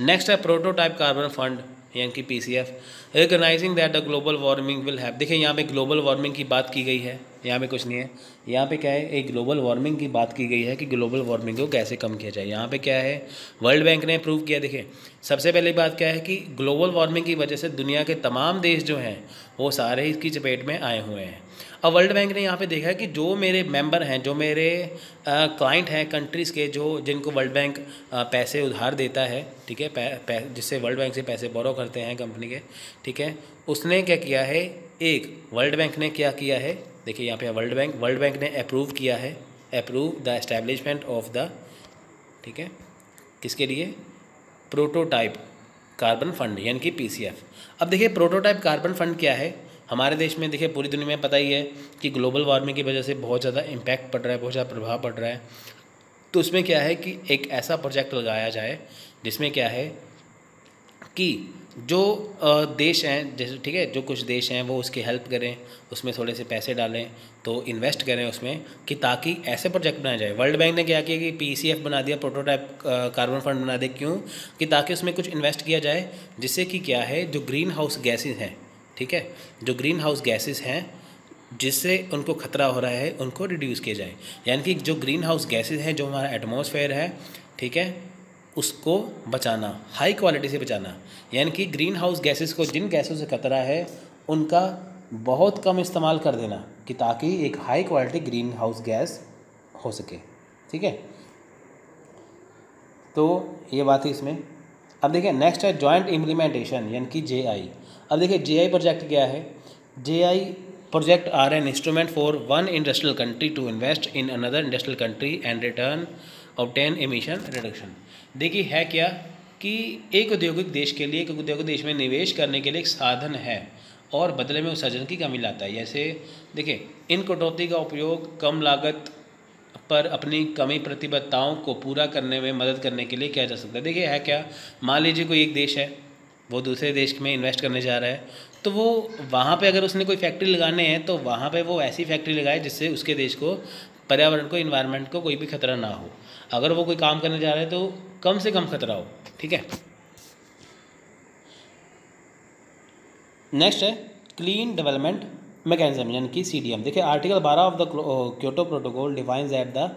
नेक्स्ट है प्रोटोटाइप कार्बन फंड यानी कि PCF, recognising that the global warming will have. देखिए यहाँ पे ग्लोबल वार्मिंग की बात की गई है, यहाँ पे कुछ नहीं है। यहाँ पे क्या है, एक ग्लोबल वार्मिंग की बात की गई है कि ग्लोबल वार्मिंग को कैसे कम किया जाए। यहाँ पे क्या है, वर्ल्ड बैंक ने प्रूव किया। देखिए सबसे पहली बात क्या है कि ग्लोबल वार्मिंग की वजह से दुनिया के तमाम देश जो हैं वो सारे इसकी चपेट में आए हुए हैं। अब वर्ल्ड बैंक ने यहाँ पे देखा है कि जो मेरे मेंबर हैं, जो मेरे क्लाइंट हैं कंट्रीज़ के, जो जिनको वर्ल्ड बैंक पैसे उधार देता है, ठीक है, जिससे वर्ल्ड बैंक से पैसे बोरो करते हैं कंपनी के, ठीक है, उसने क्या किया है, एक वर्ल्ड बैंक ने क्या किया है, देखिए यहाँ पे वर्ल्ड बैंक ने अप्रूव किया है, approve the establishment of the, ठीक है, किसके लिए, प्रोटोटाइप कार्बन फंड यानी कि PCF। अब देखिए प्रोटोटाइप कार्बन फंड क्या है। हमारे देश में देखिए पूरी दुनिया में पता ही है कि ग्लोबल वार्मिंग की वजह से बहुत ज़्यादा इम्पैक्ट पड़ रहा है, बहुत ज़्यादा प्रभाव पड़ रहा है। तो उसमें क्या है कि एक ऐसा प्रोजेक्ट लगाया जाए जिसमें क्या है कि जो देश हैं, जैसे ठीक है, जो कुछ देश हैं वो उसकी हेल्प करें, उसमें थोड़े से पैसे डालें, तो इन्वेस्ट करें उसमें, कि ताकि ऐसे प्रोजेक्ट बनाए जाए। वर्ल्ड बैंक ने क्या किया कि PCF बना दिया, प्रोटोटाइप कार्बन फंड बना दिया। क्यों? कि ताकि उसमें कुछ इन्वेस्ट किया जाए जिससे कि क्या है, जो ग्रीन हाउस गैसेज हैं, ठीक है, जो ग्रीन हाउस गैसेज हैं जिससे उनको खतरा हो रहा है उनको रिड्यूस किया जाए। यानी कि जो ग्रीन हाउस गैसेज हैं, जो हमारा एटमॉस्फेयर है, ठीक है, उसको बचाना, हाई क्वालिटी से बचाना। यानी कि ग्रीन हाउस गैसेस को, जिन गैसों से खतरा है उनका बहुत कम इस्तेमाल कर देना, कि ताकि एक high quality green house gas हो सके। ठीक है, तो ये बात है इसमें। अब देखिए नेक्स्ट है जॉइंट इम्प्लीमेंटेशन यानी कि JI। अब देखिए JI प्रोजेक्ट क्या है। JI project are an instrument for one industrial country to invest in another industrial country and return obtain emission reduction. देखिए है क्या कि एक औद्योगिक देश के लिए, एक औद्योगिक देश में निवेश करने के लिए एक साधन है और बदले में उत्सर्जन की कमी लाता है। जैसे देखिए इन कटौती का उपयोग कम लागत पर अपनी कमी प्रतिबद्धताओं को पूरा करने में मदद करने के लिए किया जा सकता है। देखिए है क्या, मान लीजिए कोई एक देश है, वो दूसरे देश में इन्वेस्ट करने जा रहा है, तो वो वहाँ पे अगर उसने कोई फैक्ट्री लगाने हैं तो वहाँ पे वो ऐसी फैक्ट्री लगाए जिससे उसके देश को, पर्यावरण को, इन्वायरमेंट को कोई भी खतरा ना हो। अगर वो कोई काम करने जा रहा है तो कम से कम खतरा हो। ठीक है, नेक्स्ट है क्लीन डेवलपमेंट मैकेनिज्म यानी कि CDM। देखिए article 12 of the Kyoto protocol defines that the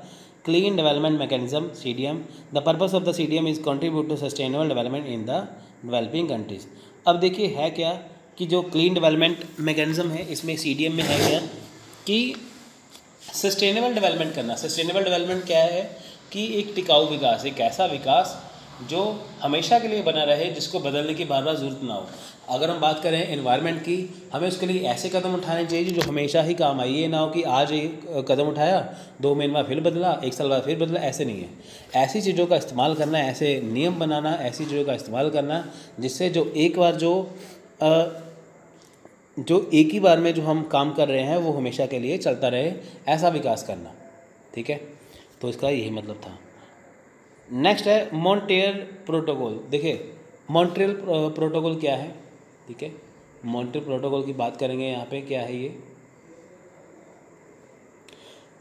clean development mechanism CDM, the purpose of the CDM is contribute to sustainable development in the developing countries. अब देखिए है क्या कि जो क्लीन डेवलपमेंट मैकेनिज्म है इसमें CDM में है क्या कि सस्टेनेबल डेवलपमेंट करना। सस्टेनेबल डेवलपमेंट क्या है कि एक टिकाऊ विकास, एक ऐसा विकास जो हमेशा के लिए बना रहे, जिसको बदलने की बार बार ज़रूरत ना हो। अगर हम बात करें एनवायरनमेंट की, हमें उसके लिए ऐसे कदम उठाने चाहिए जो हमेशा ही काम आए। ये ना हो कि आज एक कदम उठाया, 2 महीने बाद फिर बदला, 1 साल बाद फिर बदला, ऐसे नहीं है। ऐसी चीज़ों का इस्तेमाल करना, ऐसे नियम बनाना, ऐसी चीज़ों का इस्तेमाल करना जिससे जो एक बार जो एक ही बार में जो हम काम कर रहे हैं वो हमेशा के लिए चलता रहे, ऐसा विकास करना। ठीक है, तो इसका यही मतलब था। नेक्स्ट है मॉन्ट्रियल प्रोटोकॉल। देखिए मॉन्ट्रियल प्रोटोकॉल क्या है, ठीक है, मॉन्ट्रियल प्रोटोकॉल की बात करेंगे। यहाँ पे क्या है ये,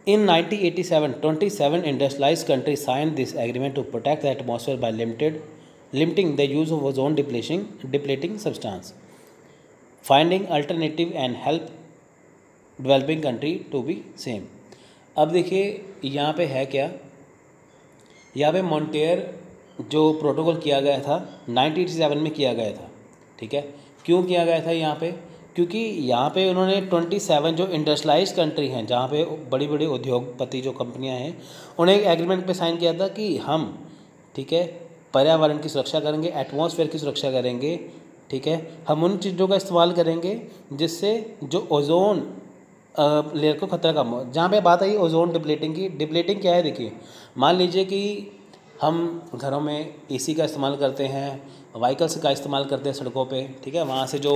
in 1987 27 industrialised countries sign this agreement to protect the atmosphere by limiting the use of ozone depleting substance, finding alternative and help developing country to be same. अब देखिए यहाँ पे है क्या, यहाँ पे मॉन्ट्रियल जो प्रोटोकॉल किया गया था 1987 में किया गया था, ठीक है। क्यों किया गया था यहाँ पे? क्योंकि यहाँ पे उन्होंने 27 जो इंडस्ट्रियलाइज कंट्री हैं, जहाँ पे बड़ी बड़ी उद्योगपति जो कंपनियाँ हैं, उन्हें एक एग्रीमेंट पे साइन किया था कि हम, ठीक है, पर्यावरण की सुरक्षा करेंगे, एटमॉस्फेयर की सुरक्षा करेंगे, ठीक है। हम उन चीज़ों का इस्तेमाल करेंगे जिससे जो ओजोन लेयर को खतरा कम हो। जहाँ पे बात आई ओजोन डिप्लेटिंग की, डिप्लेटिंग क्या है? देखिए, मान लीजिए कि हम घरों में एसी का इस्तेमाल करते हैं, व्हीकल्स का इस्तेमाल करते हैं सड़कों पे, ठीक है। वहाँ से जो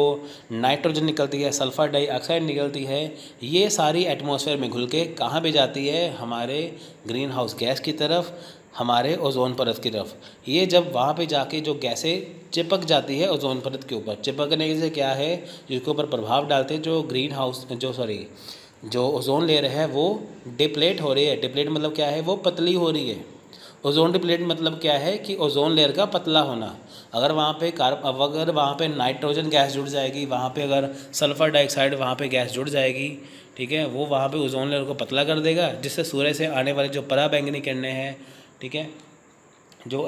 नाइट्रोजन निकलती है, सल्फर डाइऑक्साइड निकलती है, ये सारी एटमॉस्फेयर में घुल के कहाँ पे जाती है? हमारे ग्रीन हाउस गैस की तरफ, हमारे ओजोन परत की तरफ। ये जब वहाँ पे जाके जो गैसें चिपक जाती है ओजोन परत के ऊपर, चिपकने से क्या है, जिसके ऊपर प्रभाव डालते हैं जो ग्रीन हाउस जो ओजोन लेयर है वो डिप्लेट हो रही है। डिप्लेट मतलब क्या है? वो पतली हो रही है। ओजोन डिप्लेट मतलब क्या है कि ओजोन लेयर का पतला होना। अगर वहाँ पे नाइट्रोजन गैस जुड़ जाएगी, वहाँ पे अगर सल्फ़र डाइऑक्साइड वहाँ पे गैस जुड़ जाएगी, ठीक है, वो वहाँ पे ओजोन लेयर को पतला कर देगा, जिससे सूर्य से आने वाली जो पराबैंगनी किरणें हैं, ठीक है, जो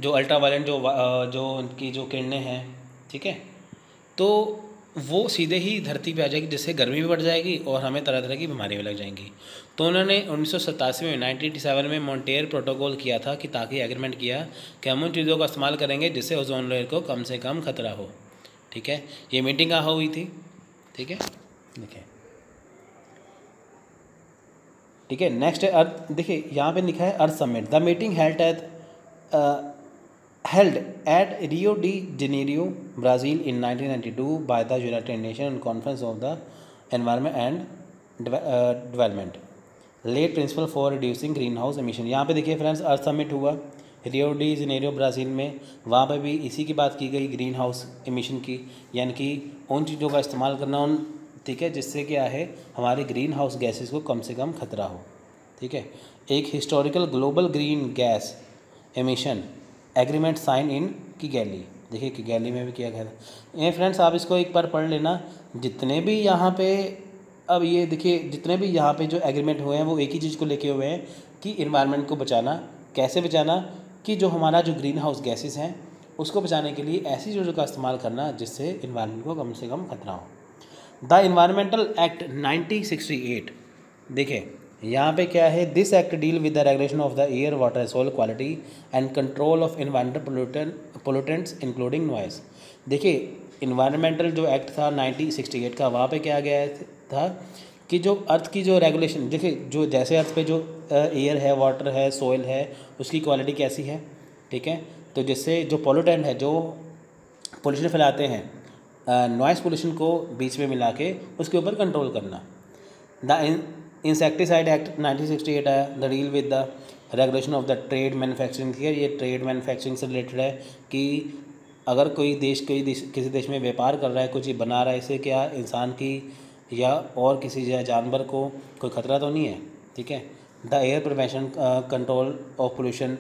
अल्ट्रावायलेट जो उनकी जो किरणें हैं, ठीक है, तो वो सीधे ही धरती पे आ जाएगी, जिससे गर्मी भी बढ़ जाएगी और हमें तरह तरह की बीमारियाँ भी लग जाएंगी। तो उन्होंने 1987 में 1987 में मॉन्ट्रियल प्रोटोकॉल किया था कि ताकि एग्रीमेंट किया कि हम उन चीज़ों का इस्तेमाल करेंगे जिससे ओजोन लेयर को कम से कम खतरा हो, ठीक है। ये मीटिंग कहाँ हुई थी? ठीक है, देखिए, ठीक है। नेक्स्ट है अर्थ। देखिए यहाँ पे लिखा है Earth Summit. The meeting held at Rio de Janeiro, Brazil in 1992 by the United Nations Conference of the Environment and Development, laid principle for reducing greenhouse emission। यहाँ पे देखिए फ्रेंड्स, अर्थ समिट हुआ रियो डी जनेरियो ब्राज़ील में, वहाँ पे भी इसी की बात की गई, ग्रीन हाउस एमिशन की, यानी कि उन चीज़ों का इस्तेमाल करना, ठीक है, जिससे क्या है, हमारे ग्रीन हाउस गैसेस को कम से कम खतरा हो, ठीक है। एक historical global green gas emission agreement sign in Kigali. देखिए किगैली में भी किया गया था। ये फ्रेंड्स आप इसको एक बार पढ़ लेना। जितने भी यहाँ पे, अब ये देखिए, जितने भी यहाँ पे जो एग्रीमेंट हुए हैं वो एक ही चीज़ को लेके हुए हैं कि इन्वायरमेंट को बचाना। कैसे बचाना? कि जो हमारा जो ग्रीन हाउस गैसेस हैं उसको बचाने के लिए ऐसी चीज़ों का इस्तेमाल करना जिससे इन्वायरमेंट को कम से कम खतरा हो। द इन्वायरमेंटल एक्ट 1968, देखिए यहाँ पे क्या है, this act deal with the regulation of the air water soil quality and control of environmental pollutants including noise. देखिए इन्वायरमेंटल जो एक्ट था 1968 का, वहाँ पे क्या गया था कि जो अर्थ की जो रेगुलेशन, देखिए जो जैसे अर्थ पे जो एयर है, वाटर है, सोइल है, उसकी क्वालिटी कैसी है, ठीक है, तो जिससे जो पोल्यूटेंट है, जो पोल्यूशन फैलाते हैं, नॉइस पोल्यूशन को बीच में मिला के उसके ऊपर कंट्रोल करना। द इंसेक्टिसाइड एक्ट 1968 है, the deal with the regulation of the trade manufacturing. ये ट्रेड मैन्युफैक्चरिंग से रिलेटेड है कि अगर कोई देश किसी देश में व्यापार कर रहा है, कुछ बना रहा है, इससे क्या इंसान की या और किसी जानवर को कोई खतरा तो नहीं है, ठीक है। The air prevention control of pollution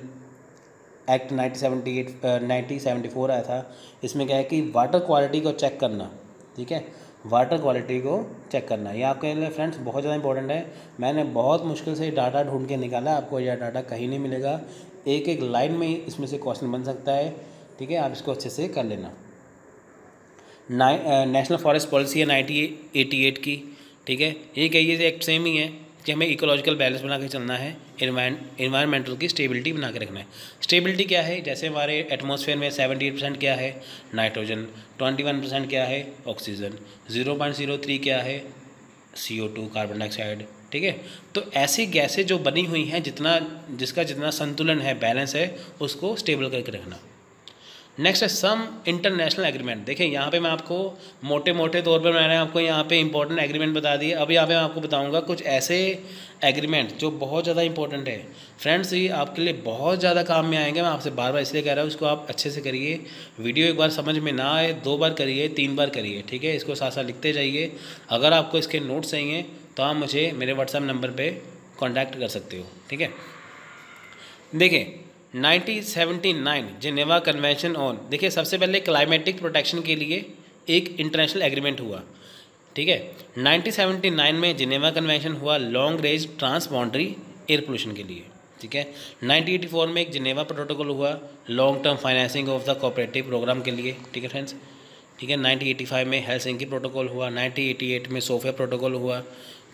act 1974 आया था। इसमें क्या है कि वाटर क्वालिटी को चेक करना, ठीक है, वाटर क्वालिटी को चेक करना। ये आपके लिए फ्रेंड्स बहुत ज़्यादा इंपॉर्टेंट है। मैंने बहुत मुश्किल से डाटा ढूंढ के निकाला, आपको यह डाटा कहीं नहीं मिलेगा, एक एक लाइन में इसमें से क्वेश्चन बन सकता है, ठीक है, आप इसको अच्छे से कर लेना। नेशनल फॉरेस्ट पॉलिसी है 1988 की, ठीक है। ये कहिए एक्ट सेम ही है कि हमें इकोलॉजिकल बैलेंस बना के चलना है, इन्वायरमेंटल की स्टेबिलिटी बना के रखना है। स्टेबिलिटी क्या है? जैसे हमारे एटमॉस्फेयर में 78% क्या है? नाइट्रोजन, 21% क्या है? ऑक्सीजन, 0.03 क्या है? CO2 कार्बन डाइऑक्साइड, ठीक है। तो ऐसी गैसें जो बनी हुई हैं, जिसका जितना संतुलन है, बैलेंस है, उसको स्टेबल करके रखना। नेक्स्ट है सम इंटरनेशनल एग्रीमेंट। देखिए यहाँ पे मैं आपको मोटे मोटे तौर पर मैंने आपको यहाँ पे इंपॉर्टेंट एग्रीमेंट बता दिए। अब यहाँ पे मैं आपको बताऊँगा कुछ ऐसे एग्रीमेंट जो बहुत ज़्यादा इंपॉर्टेंट है फ्रेंड्स, ये आपके लिए बहुत ज़्यादा काम में आएंगे। मैं आपसे बार बार इसलिए कह रहा हूँ, इसको आप अच्छे से करिए। वीडियो एक बार समझ में ना आए 2 बार करिए, 3 बार करिए, ठीक है। इसको साथ साथ लिखते जाइए। अगर आपको इसके नोट्स चाहिए तो आप मुझे मेरे व्हाट्सएप नंबर पर कॉन्टैक्ट कर सकते हो, ठीक है। देखिए 1979 जिनेवा कन्वेंशन ऑन, देखिए सबसे पहले क्लाइमेटिक प्रोटेक्शन के लिए एक इंटरनेशनल एग्रीमेंट हुआ, ठीक है। 1979 में जिनेवा कन्वेंशन हुआ long range transboundary air pollution के लिए, ठीक है। 1984 में एक जिनेवा प्रोटोकॉल हुआ long term financing of the cooperative programme के लिए, ठीक है फ्रेंड्स, ठीक है। 1985 में हेलसिंकी प्रोटोकॉल हुआ, 1988 में सोफिया प्रोटोकॉल हुआ,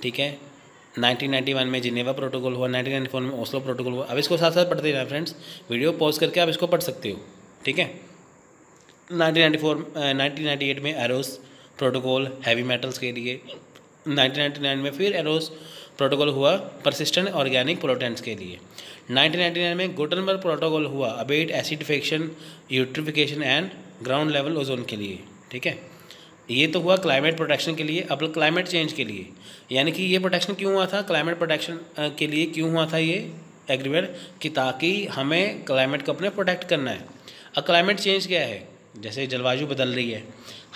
ठीक है। 1991 में जिनेवा प्रोटोकॉल हुआ, 1994 में ओस्लो प्रोटोकॉल हुआ। अब इसको साथ साथ पढ़ते जाए फ्रेंड्स, वीडियो पॉज करके आप इसको पढ़ सकते हो, ठीक है। 1998 में एरोस प्रोटोकॉल हैवी मेटल्स के लिए, 1999 में फिर एरोस प्रोटोकॉल हुआ परसिस्टेंट ऑर्गेनिक पोल्यूटेंट्स के लिए, 1999 में गुटेनबर्ग प्रोटोकॉल हुआ abate acidification, eutrophication and ground level ozone के लिए, ठीक है। ये तो हुआ क्लाइमेट प्रोटेक्शन के लिए। अब क्लाइमेट चेंज के लिए, यानी कि ये प्रोटेक्शन क्यों हुआ था, क्लाइमेट प्रोटेक्शन के लिए क्यों हुआ था ये एग्रीमेंट, कि ताकि हमें क्लाइमेट को अपने प्रोटेक्ट करना है। अब क्लाइमेट चेंज क्या है, जैसे जलवायु बदल रही है,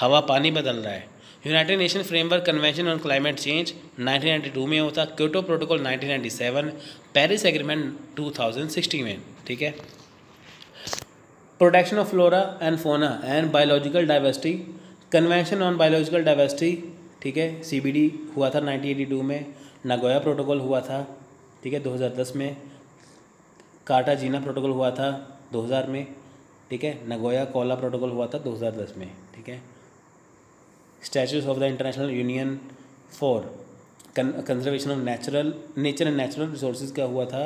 हवा पानी बदल रहा है। United nation framework convention on climate change 1992 में होता, क्योटो प्रोटोकॉल 1997, पेरिस एग्रीमेंट 2060 में, ठीक है। Protection of flora and fauna and biological diversity, convention on biological diversity, ठीक है, CBD हुआ था 1982 में। नागोया प्रोटोकॉल हुआ था, ठीक है, 2010 में। कार्टाजीना प्रोटोकॉल हुआ था 2000 में, ठीक है। नागोया कोला प्रोटोकॉल हुआ था 2010 में, ठीक है। Statutes of the International Union for Conservation of Nature and Natural Resources का हुआ था,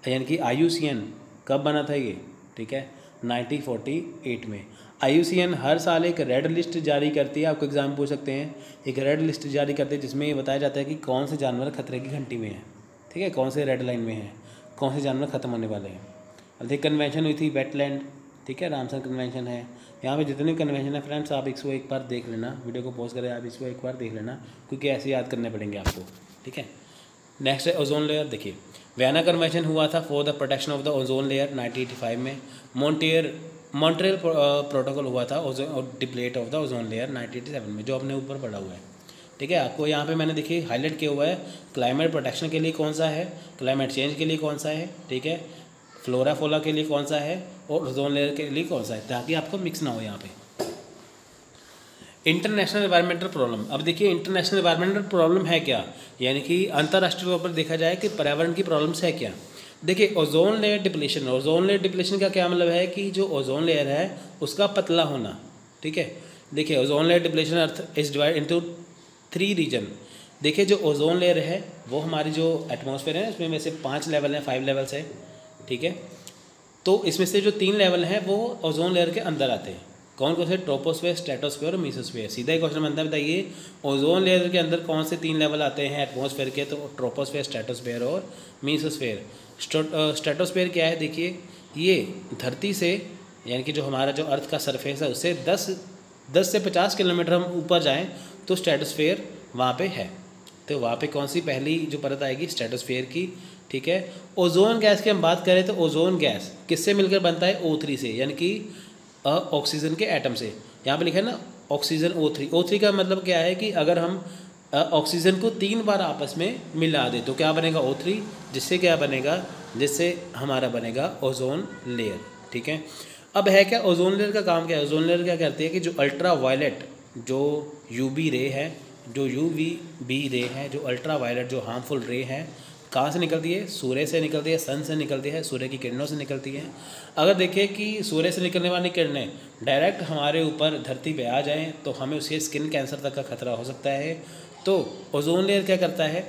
यानी कि IUCN कब बना था ये, ठीक है, 1948 में। IUCN हर साल एक रेड लिस्ट जारी करती है, आपको एग्जाम पूछ सकते हैं, एक रेड लिस्ट जारी करती है जिसमें ये बताया जाता है कि कौन से जानवर खतरे की घंटी में है, ठीक है, कौन से रेड लाइन में है, कौन से जानवर ख़त्म होने वाले हैं। अब देखिए कन्वेंशन हुई थी वेटलैंड, ठीक है, रामसर कन्वेंशन है। यहाँ पे जितने कन्वेंशन है फ्रेंड्स, आप इसको एक बार देख लेना, वीडियो को पॉज करें, आप इसको एक बार देख लेना, क्योंकि ऐसे याद करने पड़ेंगे आपको, ठीक है। नेक्स्ट है ओजोन लेयर। देखिए वियना कन्वेंशन हुआ था for the protection of the ozone layer 1985 में। मॉन्ट्रियल प्रोटोकॉल हुआ था deplete of the ozone layer 1987 में, जो अपने ऊपर पड़ा हुआ है, ठीक है। आपको यहाँ पे मैंने देखिए हाईलाइट किया हुआ है, क्लाइमेट प्रोटेक्शन के लिए कौन सा है, क्लाइमेट चेंज के लिए कौन सा है, ठीक है, फ्लोरा फोला के लिए कौन सा है, और ओजोन लेयर के लिए कौन सा है, ताकि आपको मिक्स ना हो यहाँ पे। International environmental problem. अब देखिए इंटरनेशनल एनवायरमेंटल प्रॉब्लम है क्या, यानी कि अंतर्राष्ट्रीय तौर पर देखा जाए कि पर्यावरण की प्रॉब्लम्स है क्या। देखिए ozone layer depletion, ozone layer depletion का क्या मतलब है कि जो ओजोन लेयर है उसका पतला होना, ठीक है। देखिए ozone layer depletion earth is divide into 3 region. देखिए जो ओजोन लेयर है वो हमारी जो एटमॉस्फेयर है उसमें वैसे 5 लेवल हैं, 5 लेवल्स है, ठीक है। तो इसमें से जो 3 लेवल हैं वो ओजोन लेयर के अंदर आते हैं। कौन कौन से, ट्रोपोस्फेयर, स्ट्रेटोस्फेयर और मीसोस्फेयर। सीधा ही क्वेश्चन बनता है, बताइए ओजोन लेयर के अंदर कौन से 3 लेवल आते हैं एटमॉस्फेयर के, तो ट्रोपोस्फेयर, स्ट्रेटोस्फेयर और मीसोस्फेयर। स्ट्रेटोस्फेयर क्या है, देखिए ये धरती से, यानी कि जो हमारा जो अर्थ का सरफेस है उससे 10 से 50 किलोमीटर हम ऊपर जाएँ तो स्ट्रेटोस्फेयर वहाँ पे है। तो वहाँ पे कौन सी पहली जो परत आएगी, स्ट्रेटोस्फेयर की, ठीक है। ओजोन गैस की हम बात करें तो ओजोन गैस किससे मिलकर बनता है, O3 से, यानी कि ऑक्सीजन के एटम से। यहाँ पे लिखा है ना ऑक्सीजन O3। O3 का मतलब क्या है कि अगर हम ऑक्सीजन को 3 बार आपस में मिला दे तो क्या बनेगा, O3, जिससे क्या बनेगा, जिससे हमारा बनेगा ओजोन लेयर, ठीक है। अब है क्या ओजोन लेयर का काम क्या है, ओजोन लेयर क्या करती है कि जो अल्ट्रा वायलेट जो UV रे है, जो UVB रे है, जो अल्ट्रा वायलेट जो हार्मफुल रे है, कहाँ से निकलती है, सूर्य से निकलती है, सन से निकलती है, सूर्य की किरणों से निकलती है। अगर देखें कि सूर्य से निकलने वाली किरणें डायरेक्ट हमारे ऊपर धरती पे आ जाएं तो हमें उससे स्किन कैंसर तक का खतरा हो सकता है। तो ओजोन लेयर क्या करता है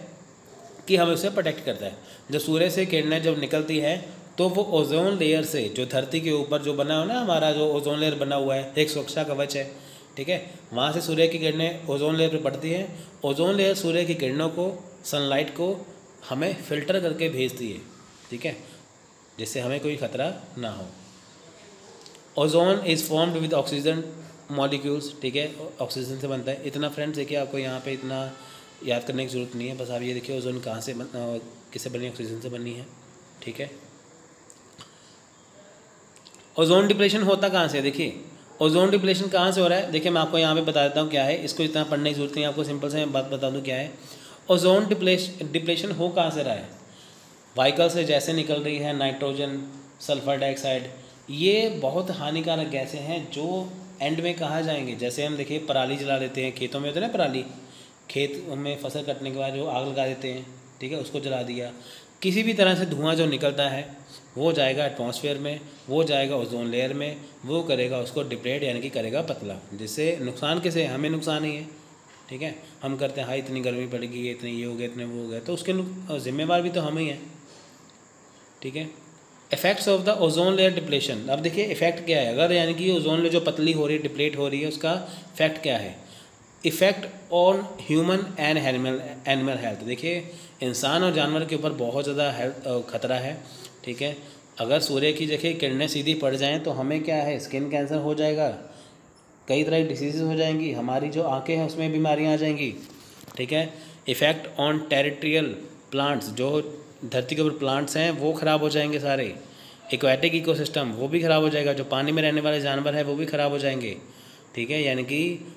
कि हमें उसे प्रोटेक्ट करता है। जब सूर्य से किरणें जब निकलती है तो वो ओजोन लेयर से, जो धरती के ऊपर जो बना हो ना हमारा जो ओजोन लेयर बना हुआ है, एक सुरक्षा कवच है, ठीक है, वहाँ से सूर्य की किरणें ओजोन लेयर पे पड़ती हैं। ओजोन लेयर सूर्य की किरणों को, सनलाइट को हमें फ़िल्टर करके भेजती है, ठीक है, जिससे हमें कोई ख़तरा ना हो। Ozone is formed with oxygen molecules, ठीक है, ऑक्सीजन से बनता है। इतना फ्रेंड्स देखिए, आपको यहाँ पे इतना याद करने की ज़रूरत नहीं है, बस आप ये देखिए ओजोन कहाँ से किससे बनी, ऑक्सीजन से बनी है, ठीक है। ओजोन डिप्लेशन होता कहाँ से, देखिए ओजोन डिप्लेशन कहाँ से हो रहा है, देखिए मैं आपको यहाँ पे बता देता हूँ क्या है, इसको इतना पढ़ने की ज़रूरत नहीं है आपको, सिंपल से मैं बात बता दूँ क्या है। ओजोन डिप्लेशन हो कहाँ से रहा है, व्हीकल से जैसे निकल रही है नाइट्रोजन, सल्फर डाइऑक्साइड, ये बहुत हानिकारक गैसें हैं जो एंड में कहाँ जाएंगे। जैसे हम देखिए पराली जला देते हैं, खेतों में होते हैं ना पराली, खेत में फसल कटने के बाद जो आग लगा देते हैं, ठीक है, उसको जला दिया। किसी भी तरह से धुआं जो निकलता है वो जाएगा एटमॉस्फेयर में, वो जाएगा ओजोन लेयर में, वो करेगा उसको डिप्लेट यानी कि करेगा पतला, जिससे नुकसान किसे, हमें नुकसान ही है। ठीक है, हम करते हैं हाँ इतनी गर्मी पड़ेगी, इतने ये हो गया, इतने वो हो गया, तो उसके जिम्मेवार भी तो हम ही हैं। ठीक है, effects of the ozone layer depletion. अब देखिए इफेक्ट क्या है, अगर यानी कि ओजोन लेयर जो पतली हो रही है, डिप्लेट हो रही है, उसका इफेक्ट क्या है। Effect on human and animal health. देखिए इंसान और जानवर के ऊपर बहुत ज़्यादा हेल्थ खतरा है। ठीक है, अगर सूर्य की देखिए किरणें सीधी पड़ जाएं तो हमें क्या है, स्किन कैंसर हो जाएगा, कई तरह की डिसीज़ हो जाएंगी, हमारी जो आंखें हैं उसमें बीमारियां आ जाएंगी। ठीक है, इफ़ेक्ट ऑन टेरिटोरियल प्लांट्स, जो धरती के ऊपर प्लांट्स हैं वो ख़राब हो जाएंगे सारे। एक्वेटिक इकोसिस्टम वो भी ख़राब हो जाएगा, जो पानी में रहने वाले जानवर हैं वो भी ख़राब हो जाएंगे। ठीक है, यानी कि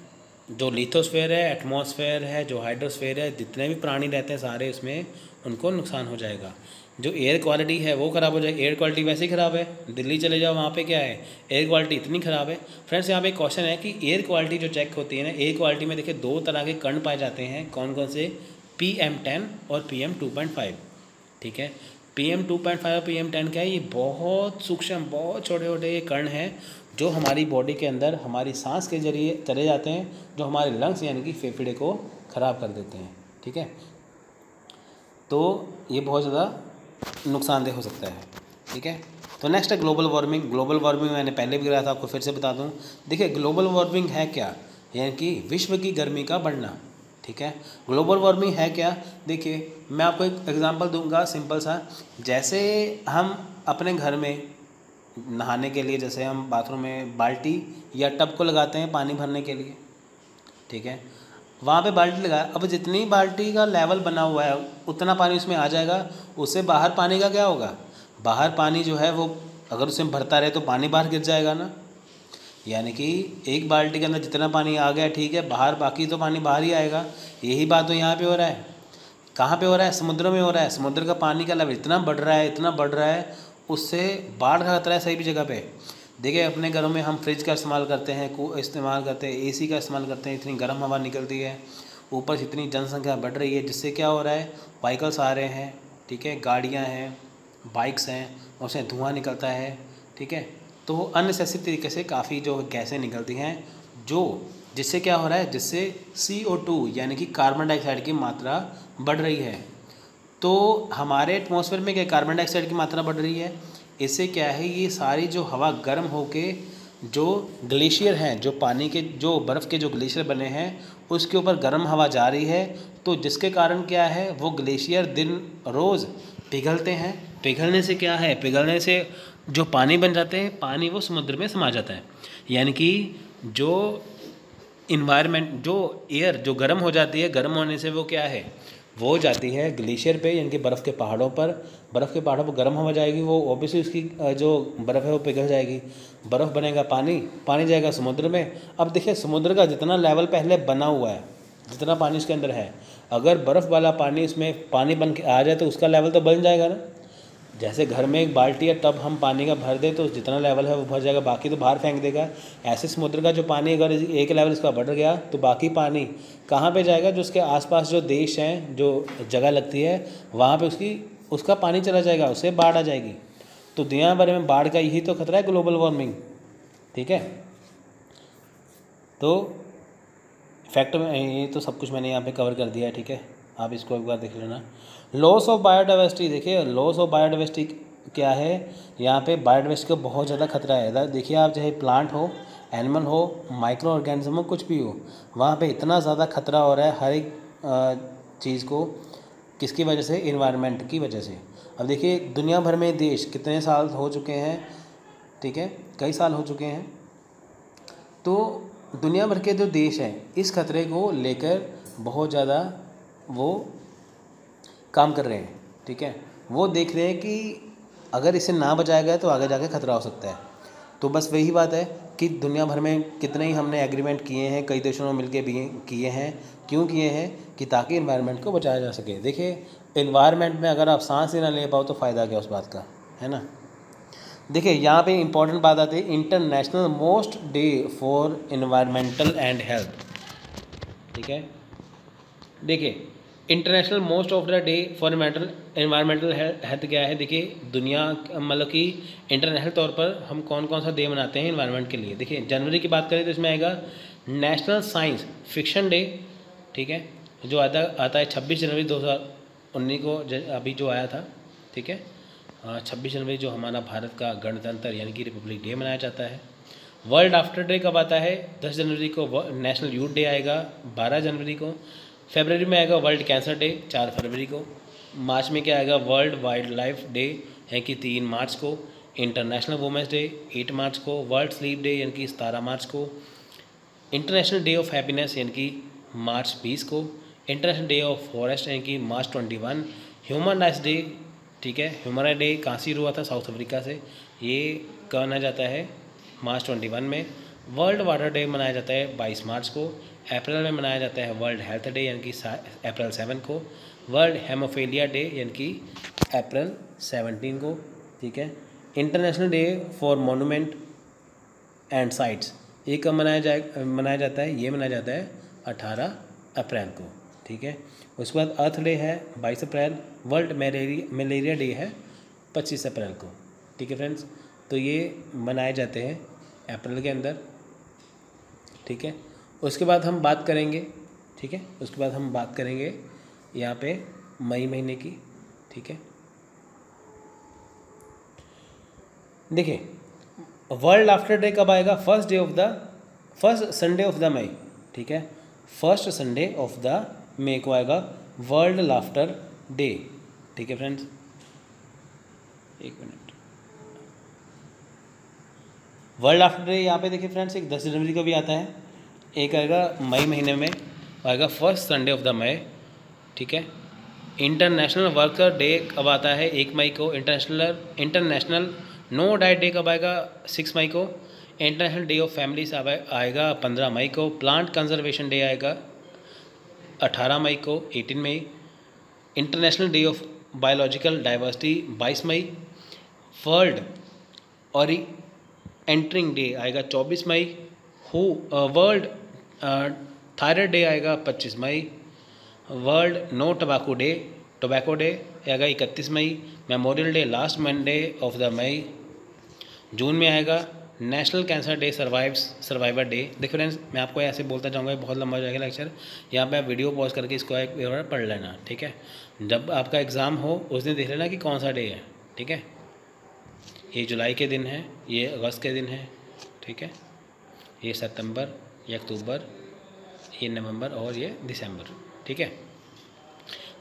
जो लिथोस्फेयर है, एटमॉस्फेयर है, जो हाइड्रोस्फेयर है, जितने भी प्राणी रहते हैं सारे उसमें उनको नुकसान हो जाएगा। जो एयर क्वालिटी है वो ख़राब हो जाएगी। एयर क्वालिटी वैसे ही ख़राब है, दिल्ली चले जाओ वहाँ पे क्या है, एयर क्वालिटी इतनी ख़राब है। फ्रेंड्स यहाँ पे एक क्वेश्चन है कि एयर क्वालिटी जो चेक होती है ना, एयर क्वालिटी में देखिए 2 तरह के कण पाए जाते हैं, कौन कौन से, PM10 और PM2.5। ठीक है, PM2.5 और PM10 क्या है, ये बहुत सूक्ष्म, बहुत छोटे छोटे ये कण हैं जो हमारी बॉडी के अंदर हमारी सांस के जरिए चले जाते हैं, जो हमारे लंग्स यानी कि फेफड़े को ख़राब कर देते हैं। ठीक है, तो ये बहुत ज़्यादा नुकसानदेह हो सकता है। ठीक है, तो नेक्स्ट है ग्लोबल वार्मिंग। ग्लोबल वार्मिंग मैंने पहले भी कहा था, आपको फिर से बता दूं। देखिए ग्लोबल वार्मिंग है क्या, यानी कि विश्व की गर्मी का बढ़ना। ठीक है, ग्लोबल वार्मिंग है क्या, देखिए मैं आपको एक एग्जांपल दूंगा सिंपल सा। जैसे हम अपने घर में नहाने के लिए, जैसे हम बाथरूम में बाल्टी या टब को लगाते हैं पानी भरने के लिए। ठीक है, वहाँ पे बाल्टी लगा, अब जितनी बाल्टी का लेवल बना हुआ है उतना पानी उसमें आ जाएगा, उससे बाहर पानी का क्या होगा, बाहर पानी जो है वो अगर उसमें भरता रहे तो पानी बाहर गिर जाएगा ना। यानी कि एक बाल्टी के अंदर जितना पानी आ गया ठीक है, बाहर बाकी तो पानी बाहर ही आएगा। यही बात तो यहाँ पे हो रहा है, कहाँ पे हो रहा है, समुद्र में हो रहा है। समुद्र का पानी का लेवल इतना बढ़ रहा है, इतना बढ़ रहा है, उससे बाढ़ का खतरा है सही भी जगह पे। देखिए अपने घरों में हम फ्रिज का इस्तेमाल करते हैं, इस्तेमाल करते हैं, एसी का इस्तेमाल करते हैं, इतनी गर्म हवा निकलती है, ऊपर से इतनी जनसंख्या बढ़ रही है, जिससे क्या हो रहा है, व्हीकल्स आ रहे हैं। ठीक है, गाड़ियाँ हैं, बाइक्स हैं, उससे धुआं निकलता है। ठीक है, तो अननेसेसरी तरीके से काफ़ी जो गैसें निकलती हैं, जो जिससे क्या हो रहा है, जिससे CO2 यानी कि कार्बन डाइऑक्साइड की मात्रा बढ़ रही है। तो हमारे एटमॉस्फेयर में क्या कार्बन डाइऑक्साइड की मात्रा बढ़ रही है, इससे क्या है, ये सारी जो हवा गर्म होके जो ग्लेशियर हैं, जो पानी के जो बर्फ़ के जो ग्लेशियर बने हैं उसके ऊपर गर्म हवा जा रही है, तो जिसके कारण क्या है, वो ग्लेशियर दिन रोज़ पिघलते हैं। पिघलने से क्या है, पिघलने से जो पानी बन जाते हैं, पानी वो समुद्र में समा जाता है। यानी कि जो इन्वायरमेंट, जो एयर जो गर्म हो जाती है, गर्म होने से वो क्या है, वो जाती है ग्लेशियर पे, यानी कि बर्फ़ के पहाड़ों पर। बर्फ़ के पहाड़ों पर गर्म हवा जाएगी, वो ऑब्वियसली उसकी जो बर्फ़ है वो पिघल जाएगी, बर्फ़ बनेगा, पानी पानी जाएगा समुद्र में। अब देखिए समुद्र का जितना लेवल पहले बना हुआ है, जितना पानी उसके अंदर है, अगर बर्फ़ वाला पानी उसमें पानी बन के आ जाए तो उसका लेवल तो बन जाएगा ना। जैसे घर में एक बाल्टी या टब हम पानी का भर दें तो जितना लेवल है वो भर जाएगा, बाकी तो बाहर फेंक देगा। ऐसे समुद्र का जो पानी अगर एक लेवल इसका बढ़ गया तो बाकी पानी कहाँ पे जाएगा, जो उसके आसपास जो देश हैं, जो जगह लगती है वहाँ पे उसका पानी चला जाएगा, उससे बाढ़ आ जाएगी। तो दुनिया भर में बाढ़ का यही तो खतरा है, ग्लोबल वार्मिंग। ठीक है, तो फैक्ट में ये तो सब कुछ मैंने यहाँ पे कवर कर दिया है। ठीक है, आप इसको एक बार देख लेना। लॉस ऑफ बायोडाइवर्सिटी, देखिए लॉस ऑफ बायोडाइवर्सिटी क्या है, यहाँ पे बायोडाइवर्सिटी को बहुत ज़्यादा खतरा है। देखिए आप चाहे प्लांट हो, एनिमल हो, माइक्रो ऑर्गेनिज्म हो, कुछ भी हो, वहाँ पे इतना ज़्यादा खतरा हो रहा है हर एक चीज़ को। किसकी वजह से, इन्वायरमेंट की वजह से। अब देखिए दुनिया भर में देश कितने साल हो चुके हैं, ठीक है, कई साल हो चुके हैं, तो दुनिया भर के जो देश हैं इस खतरे को लेकर बहुत ज़्यादा वो काम कर रहे हैं। ठीक है, वो देख रहे हैं कि अगर इसे ना बचाया गया तो आगे जाके खतरा हो सकता है। तो बस वही बात है कि दुनिया भर में कितने ही हमने एग्रीमेंट किए हैं, कई देशों में मिलके भी किए हैं। क्यों किए हैं, कि ताकि इन्वायरमेंट को बचाया जा सके। देखिए इन्वायरमेंट में अगर आप सांस ही ना ले पाओ तो फ़ायदा क्या उस बात का, है ना। देखिए यहाँ पे इंपॉर्टेंट बात आती है, international most day for environmental and health. ठीक है, देखिए international most of the day for environmental health क्या है, देखिए दुनिया मतलब कि इंटरनेशनल तौर पर हम कौन कौन सा डे मनाते हैं एनवायरनमेंट के लिए। देखिए जनवरी की बात करें तो इसमें आएगा नेशनल साइंस फिक्शन डे, ठीक है, जो आता है 26 जनवरी 2019 को, अभी जो आया था, ठीक है। 26 जनवरी जो हमारा भारत का गणतंत्र यानी कि रिपब्लिक डे मनाया जाता है। वर्ल्ड आफ्टर डे कब आता है, 10 जनवरी को नेशनल यूथ डे आएगा, 12 जनवरी को। फरवरी में आएगा वर्ल्ड कैंसर डे 4 फरवरी को। मार्च में क्या आएगा, वर्ल्ड वाइल्ड लाइफ डे है कि 3 मार्च को। इंटरनेशनल वुमेंस डे 8 मार्च को। वर्ल्ड स्लीप डे यानी कि 17 मार्च को। इंटरनेशनल डे ऑफ हैप्पीनेस यानी कि मार्च 20 को। इंटरनेशनल डे ऑफ फॉरेस्ट यानी कि मार्च 21। ह्यूमन राइट्स डे, ठीक है, ह्यूमन राइट डे कहाँ से शुरू हुआ था, साउथ अफ्रीका से, ये कब मनाया जाता है, मार्च 21 में। वर्ल्ड वाटर डे मनाया जाता है 22 मार्च को। अप्रैल में मनाया जाता है वर्ल्ड हेल्थ डे यानी कि अप्रैल 7 को। वर्ल्ड हेमोफीलिया डे यानी कि अप्रैल 17 को, ठीक है। International day for monument and sites, ये कब मनाया जाता है, ये मनाया जाता है 18 अप्रैल को, ठीक है। उसके बाद अर्थ डे है 22 अप्रैल। वर्ल्ड मलेरिया डे है 25 अप्रैल को, ठीक है फ्रेंड्स। तो ये मनाए जाते हैं अप्रैल के अंदर, ठीक है। उसके बाद हम बात करेंगे, ठीक है, उसके बाद हम बात करेंगे यहाँ पे मई महीने की, ठीक है। देखिए वर्ल्ड आफ्टर डे कब आएगा, first Sunday of the May, ठीक है, first Sunday of the May को आएगा वर्ल्ड लाफ्टर डे, ठीक है फ्रेंड्स। एक मिनट, वर्ल्ड आफ्टर डे यहाँ पे देखिए फ्रेंड्स, एक 10 जनवरी को भी आता है, एक आएगा मई महीने में आएगा first Sunday of the May, ठीक है। इंटरनेशनल वर्कर डे कब आता है, 1 मई को। इंटरनेशनल नो डाइट डे कब आएगा, 6 मई को। इंटरनेशनल डे ऑफ फैमिलीज आएगा 15 मई को। प्लांट कंजर्वेशन डे आएगा 18 मई को, 18 मई। International day of biological diversity 22 मई। वर्ल्ड और एंटरिंग डे आएगा 24 मई। वर्ल्ड थायराइड डे आएगा 25 मई। वर्ल्ड नो टोबैको डे आएगा 31 मई। Memorial day last Monday of the मई। जून में आएगा national cancer day survivor day. देखिए फ्रेंड्स, मैं आपको ऐसे बोलता जाऊँगा, बहुत लंबा हो जाएगा लेक्चर, यहाँ पे आप वीडियो पॉज करके इसको एक बार पढ़ लेना, ठीक है। जब आपका एग्ज़ाम हो उस दिन देख लेना कि कौन सा डे है, ठीक है। ये जुलाई के दिन है, ये अगस्त के दिन है, ठीक है, ये सितंबर, ये अक्टूबर, ये नवंबर और ये दिसंबर, ठीक है।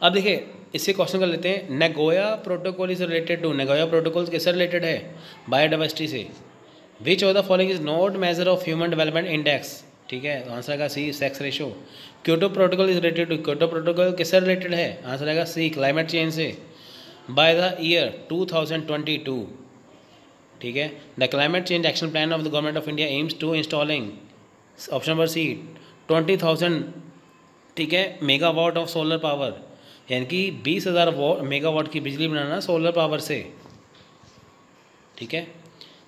अब देखिए इससे क्वेश्चन कर लेते हैं, Nagoya protocol is related to, Nagoya protocol किससे रिलेटेड है, बायोडाइवर्सिटी से। Which of the following is not major of human development index, ठीक है, आंसर आएगा C, sex ratio. Kyoto protocol is related to, Kyoto protocol किससे related है, answer आएगा C, climate change से। बाय द ईयर 2022, ठीक है, the climate change action plan of the government of India aims to installing, option number C, 20,000, ठीक है, megawatt of solar power, यानी कि 20,000 मेगावाट की बिजली बनाना सोलर पावर से, ठीक है।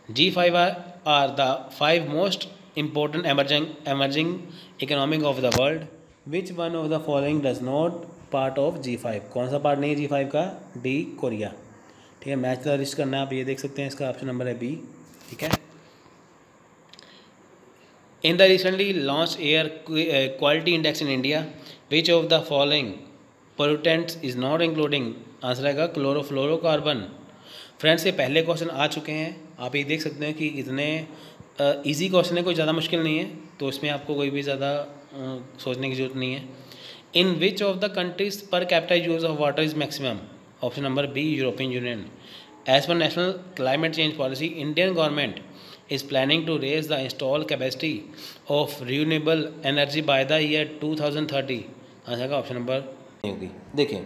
G5 are the 5 most important emerging economic of the world. Which one of the following does not part of G5, कौन सा पार्ट नहीं है G5 का, डी, कोरिया, ठीक है। मैच का लिस्ट करना है, आप ये देख सकते हैं, इसका ऑप्शन नंबर है बी, ठीक है। In the recently launch air quality index in India, which of the following pollutants is not including, answer आएगा क्लोरोफ्लोरोकार्बन। फ्रेंड्स ये पहले क्वेश्चन आ चुके हैं, आप ये देख सकते हैं कि इतने इजी क्वेश्चन है, कोई ज़्यादा मुश्किल नहीं है, तो इसमें आपको कोई भी ज़्यादा सोचने की जरूरत नहीं है। In which of the countries per capita use of water is maximum, option number B, European Union. As per national climate change policy, Indian government is planning to raise the installed capacity of renewable energy by the year 2030, answer का option number नहीं होगी। देखिए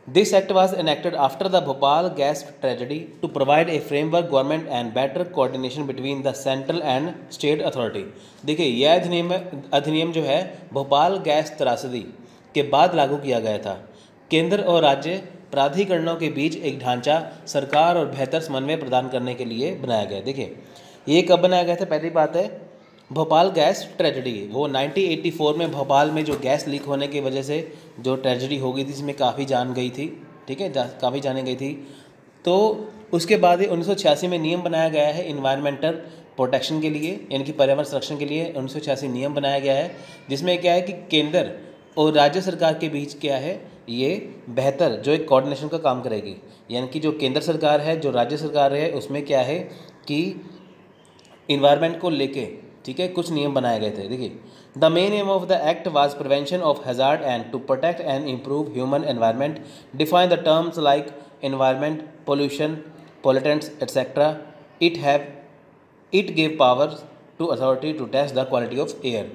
this act was enacted after the Bhopal gas tragedy to provide a framework government and better coordination between the central and state authority. देखिए यह अधिनियम जो है Bhopal gas त्रासदी के बाद लागू किया गया था। केंद्र और राज्य प्राधिकरणों के बीच एक ढांचा सरकार और बेहतर समन्वय प्रदान करने के लिए बनाया गया। देखिए ये कब बनाया गया था, पहली बात है भोपाल गैस ट्रेजेडी, वो 1984 में भोपाल में जो गैस लीक होने की वजह से जो ट्रेजेडी हो गई थी, इसमें काफ़ी जान गई थी, ठीक है, काफ़ी जाने गई थी। तो उसके बाद 1986 में नियम बनाया गया है इन्वायरमेंटल प्रोटेक्शन के लिए, यानी कि पर्यावरण संरक्षण के लिए 1986 नियम बनाया गया है, जिसमें क्या है कि केंद्र और राज्य सरकार के बीच क्या है, ये बेहतर जो एक कोऑर्डिनेशन का काम करेगी। यानी कि जो केंद्र सरकार है, जो राज्य सरकार है, उसमें क्या है कि इन्वायरमेंट को लेके, ठीक है, कुछ नियम बनाए गए थे। देखिए, the main aim of the act was prevention of hazard and to protect and improve human environment, define the terms like environment, pollution, pollutants, etc. It gave powers to authority to test the quality of air.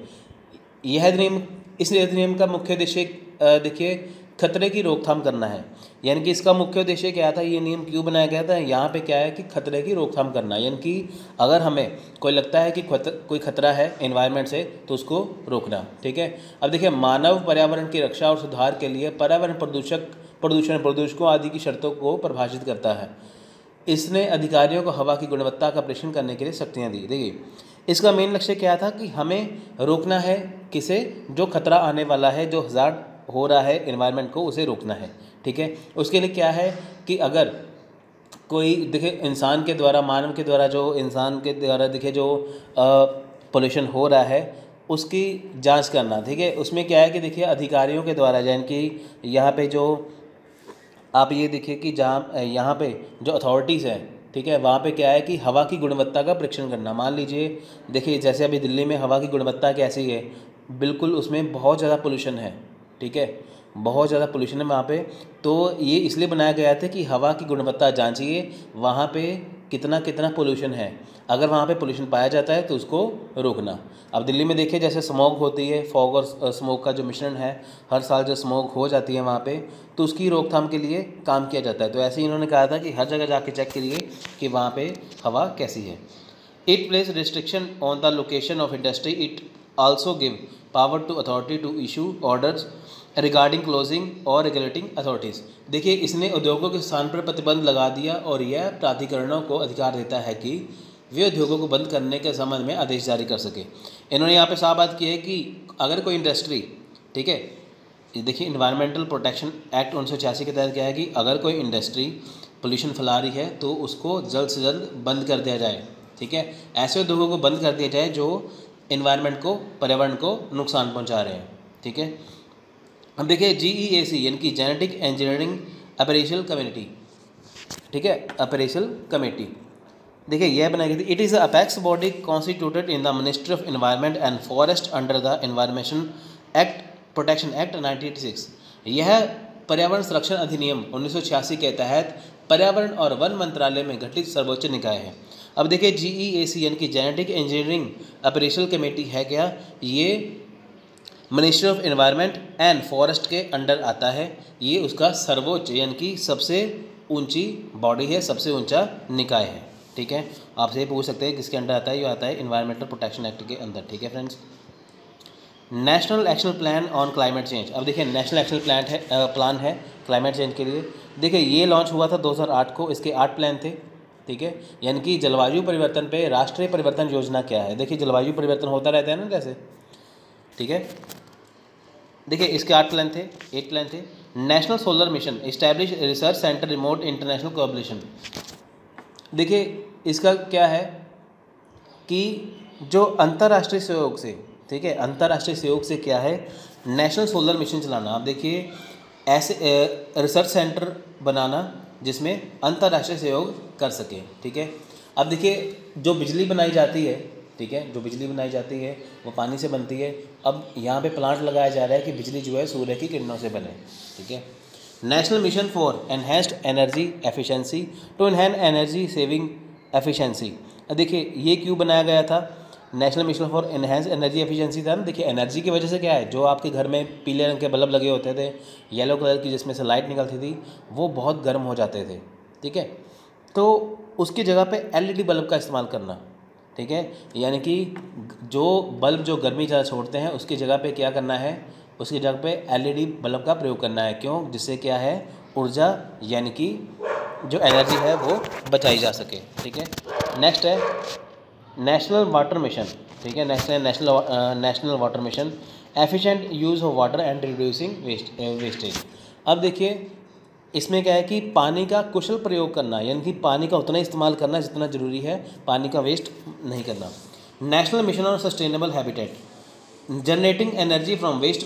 यह अधिनियम, इस अधिनियम का मुख्य उद्देश्य देखिए खतरे की रोकथाम करना है। यानी कि इसका मुख्य उद्देश्य क्या था, ये नियम क्यों बनाया गया था, यहाँ पे क्या है कि खतरे की रोकथाम करना। यानी कि अगर हमें कोई लगता है कि कोई खतरा है एनवायरनमेंट से, तो उसको रोकना, ठीक है। अब देखिए, मानव पर्यावरण की रक्षा और सुधार के लिए पर्यावरण प्रदूषकों आदि की शर्तों को परिभाषित करता है। इसने अधिकारियों को हवा की गुणवत्ता का परीक्षण करने के लिए शक्तियाँ दी। देखिए, इसका मेन लक्ष्य क्या था कि हमें रोकना है किसे, जो खतरा आने वाला है, जो हज़ार्ड हो रहा है एनवायरनमेंट को, उसे रोकना है, ठीक है। उसके लिए क्या है कि अगर कोई देखिए इंसान के द्वारा, मानव के द्वारा, जो इंसान के द्वारा देखिए जो पोल्यूशन हो रहा है, उसकी जांच करना, ठीक है। उसमें क्या है कि देखिए अधिकारियों के द्वारा, यानी कि यहाँ पे जो आप ये देखिए कि जहाँ यहाँ पे जो अथॉरिटीज़ हैं, ठीक है, वहाँ पे क्या है कि हवा की गुणवत्ता का परीक्षण करना। मान लीजिए, देखिए जैसे अभी दिल्ली में हवा की गुणवत्ता कैसी है, बिल्कुल उसमें बहुत ज़्यादा पोल्यूशन है, ठीक है, बहुत ज़्यादा पोल्यूशन है वहाँ पे। तो ये इसलिए बनाया गया था कि हवा की गुणवत्ता जांचिए, वहाँ पे कितना कितना पोल्यूशन है, अगर वहाँ पे पोल्यूशन पाया जाता है तो उसको रोकना। अब दिल्ली में देखिए जैसे स्मॉग होती है, फॉग और स्मोक का जो मिश्रण है, हर साल जो स्मोक हो जाती है वहाँ पे, तो उसकी रोकथाम के लिए काम किया जाता है। तो ऐसे ही इन्होंने कहा था कि हर जगह जाके चेक करिए कि वहाँ पे हवा कैसी है। It place restriction on the location of industry. It also give power to authority to issue orders regarding closing और रेगुलेटिंग अथॉरिटीज़। देखिए, इसने उद्योगों के स्थान पर प्रतिबंध लगा दिया और यह प्राधिकरणों को अधिकार देता है कि वे उद्योगों को बंद करने के संबंध में आदेश जारी कर सके। इन्होंने यहाँ पे साफ बात की है कि अगर कोई इंडस्ट्री, ठीक है, देखिए इन्वायरमेंटल प्रोटेक्शन एक्ट 1986 के तहत क्या है कि अगर कोई इंडस्ट्री पोल्यूशन फैला रही है तो उसको जल्द से जल्द बंद कर दिया जाए, ठीक है। ऐसे उद्योगों को बंद कर दिया जाए जो इन्वायरमेंट को, पर्यावरण को नुकसान पहुँचा रहे हैं, ठीक है। अब देखिए GEAC यानी कि जेनेटिक इंजीनियरिंग अपरेशल कमेटी, ठीक है, अपरेशल कमेटी, देखिए यह बनाई गई थी। It is apex body constituted in the ministry of environment and forest under the environment act protection act 1986। यह पर्यावरण संरक्षण अधिनियम 1986 के तहत पर्यावरण और वन मंत्रालय में गठित सर्वोच्च निकाय है। अब देखिए GEAC यानी कि जेनेटिक इंजीनियरिंग अपरेशल कमेटी है क्या, ये ministry of environment and forest के अंडर आता है। ये उसका सर्वोच्च यानी कि सबसे ऊंची बॉडी है, सबसे ऊंचा निकाय है, ठीक है। आपसे ये पूछ सकते हैं किसके अंडर आता है, ये आता है इन्वायरमेंटल प्रोटेक्शन एक्ट के अंदर, ठीक है friends. National action plan on climate change. अब देखिए नेशनल एक्शन प्लान है क्लाइमेट चेंज के लिए। देखिए ये लॉन्च हुआ था 2008 को, इसके 8 प्लान थे, ठीक है। यानी कि जलवायु परिवर्तन पे राष्ट्रीय परिवर्तन योजना क्या है, देखिए जलवायु परिवर्तन होता रहता है ना जैसे, ठीक है। देखिए इसके 8 प्लान थे। National solar mission establish research centre remote international cooperation. देखिए इसका क्या है कि जो अंतर्राष्ट्रीय सहयोग से, ठीक है, अंतर्राष्ट्रीय सहयोग से क्या है, नेशनल सोलर मिशन चलाना। आप देखिए ऐसे रिसर्च सेंटर बनाना जिसमें अंतर्राष्ट्रीय सहयोग कर सके, ठीक है। अब देखिए जो बिजली बनाई जाती है, ठीक है, जो बिजली बनाई जाती है वो पानी से बनती है। अब यहाँ पे प्लांट लगाया जा रहा है कि बिजली जो है सूर्य की किरणों से बने, ठीक है। National mission for enhanced energy efficiency to enhance energy saving efficiency. देखिए ये क्यों बनाया गया था, national mission for enhance energy efficiency था ना। देखिए एनर्जी की वजह से क्या है, जो आपके घर में पीले रंग के बल्ब लगे होते थे, येलो कलर की जिसमें से लाइट निकलती थी, वो बहुत गर्म हो जाते थे, ठीक है। तो उसकी जगह पे LED बल्ब का इस्तेमाल करना, ठीक है। यानी कि जो बल्ब जो गर्मी ज़्यादा छोड़ते हैं उसकी जगह पे क्या करना है, उसकी जगह पे LED बल्ब का प्रयोग करना है। क्यों, जिससे क्या है ऊर्जा यानी कि जो एनर्जी है वो बचाई जा सके, ठीक है। नेक्स्ट है नेशनल वाटर मिशन, ठीक है, national water mission, efficient use of water and reducing wastage. अब देखिए इसमें क्या है कि पानी का कुशल प्रयोग करना, यानी कि पानी का उतना इस्तेमाल करना जितना ज़रूरी है, पानी का वेस्ट नहीं करना। National mission on sustainable habitat, generating energy from waste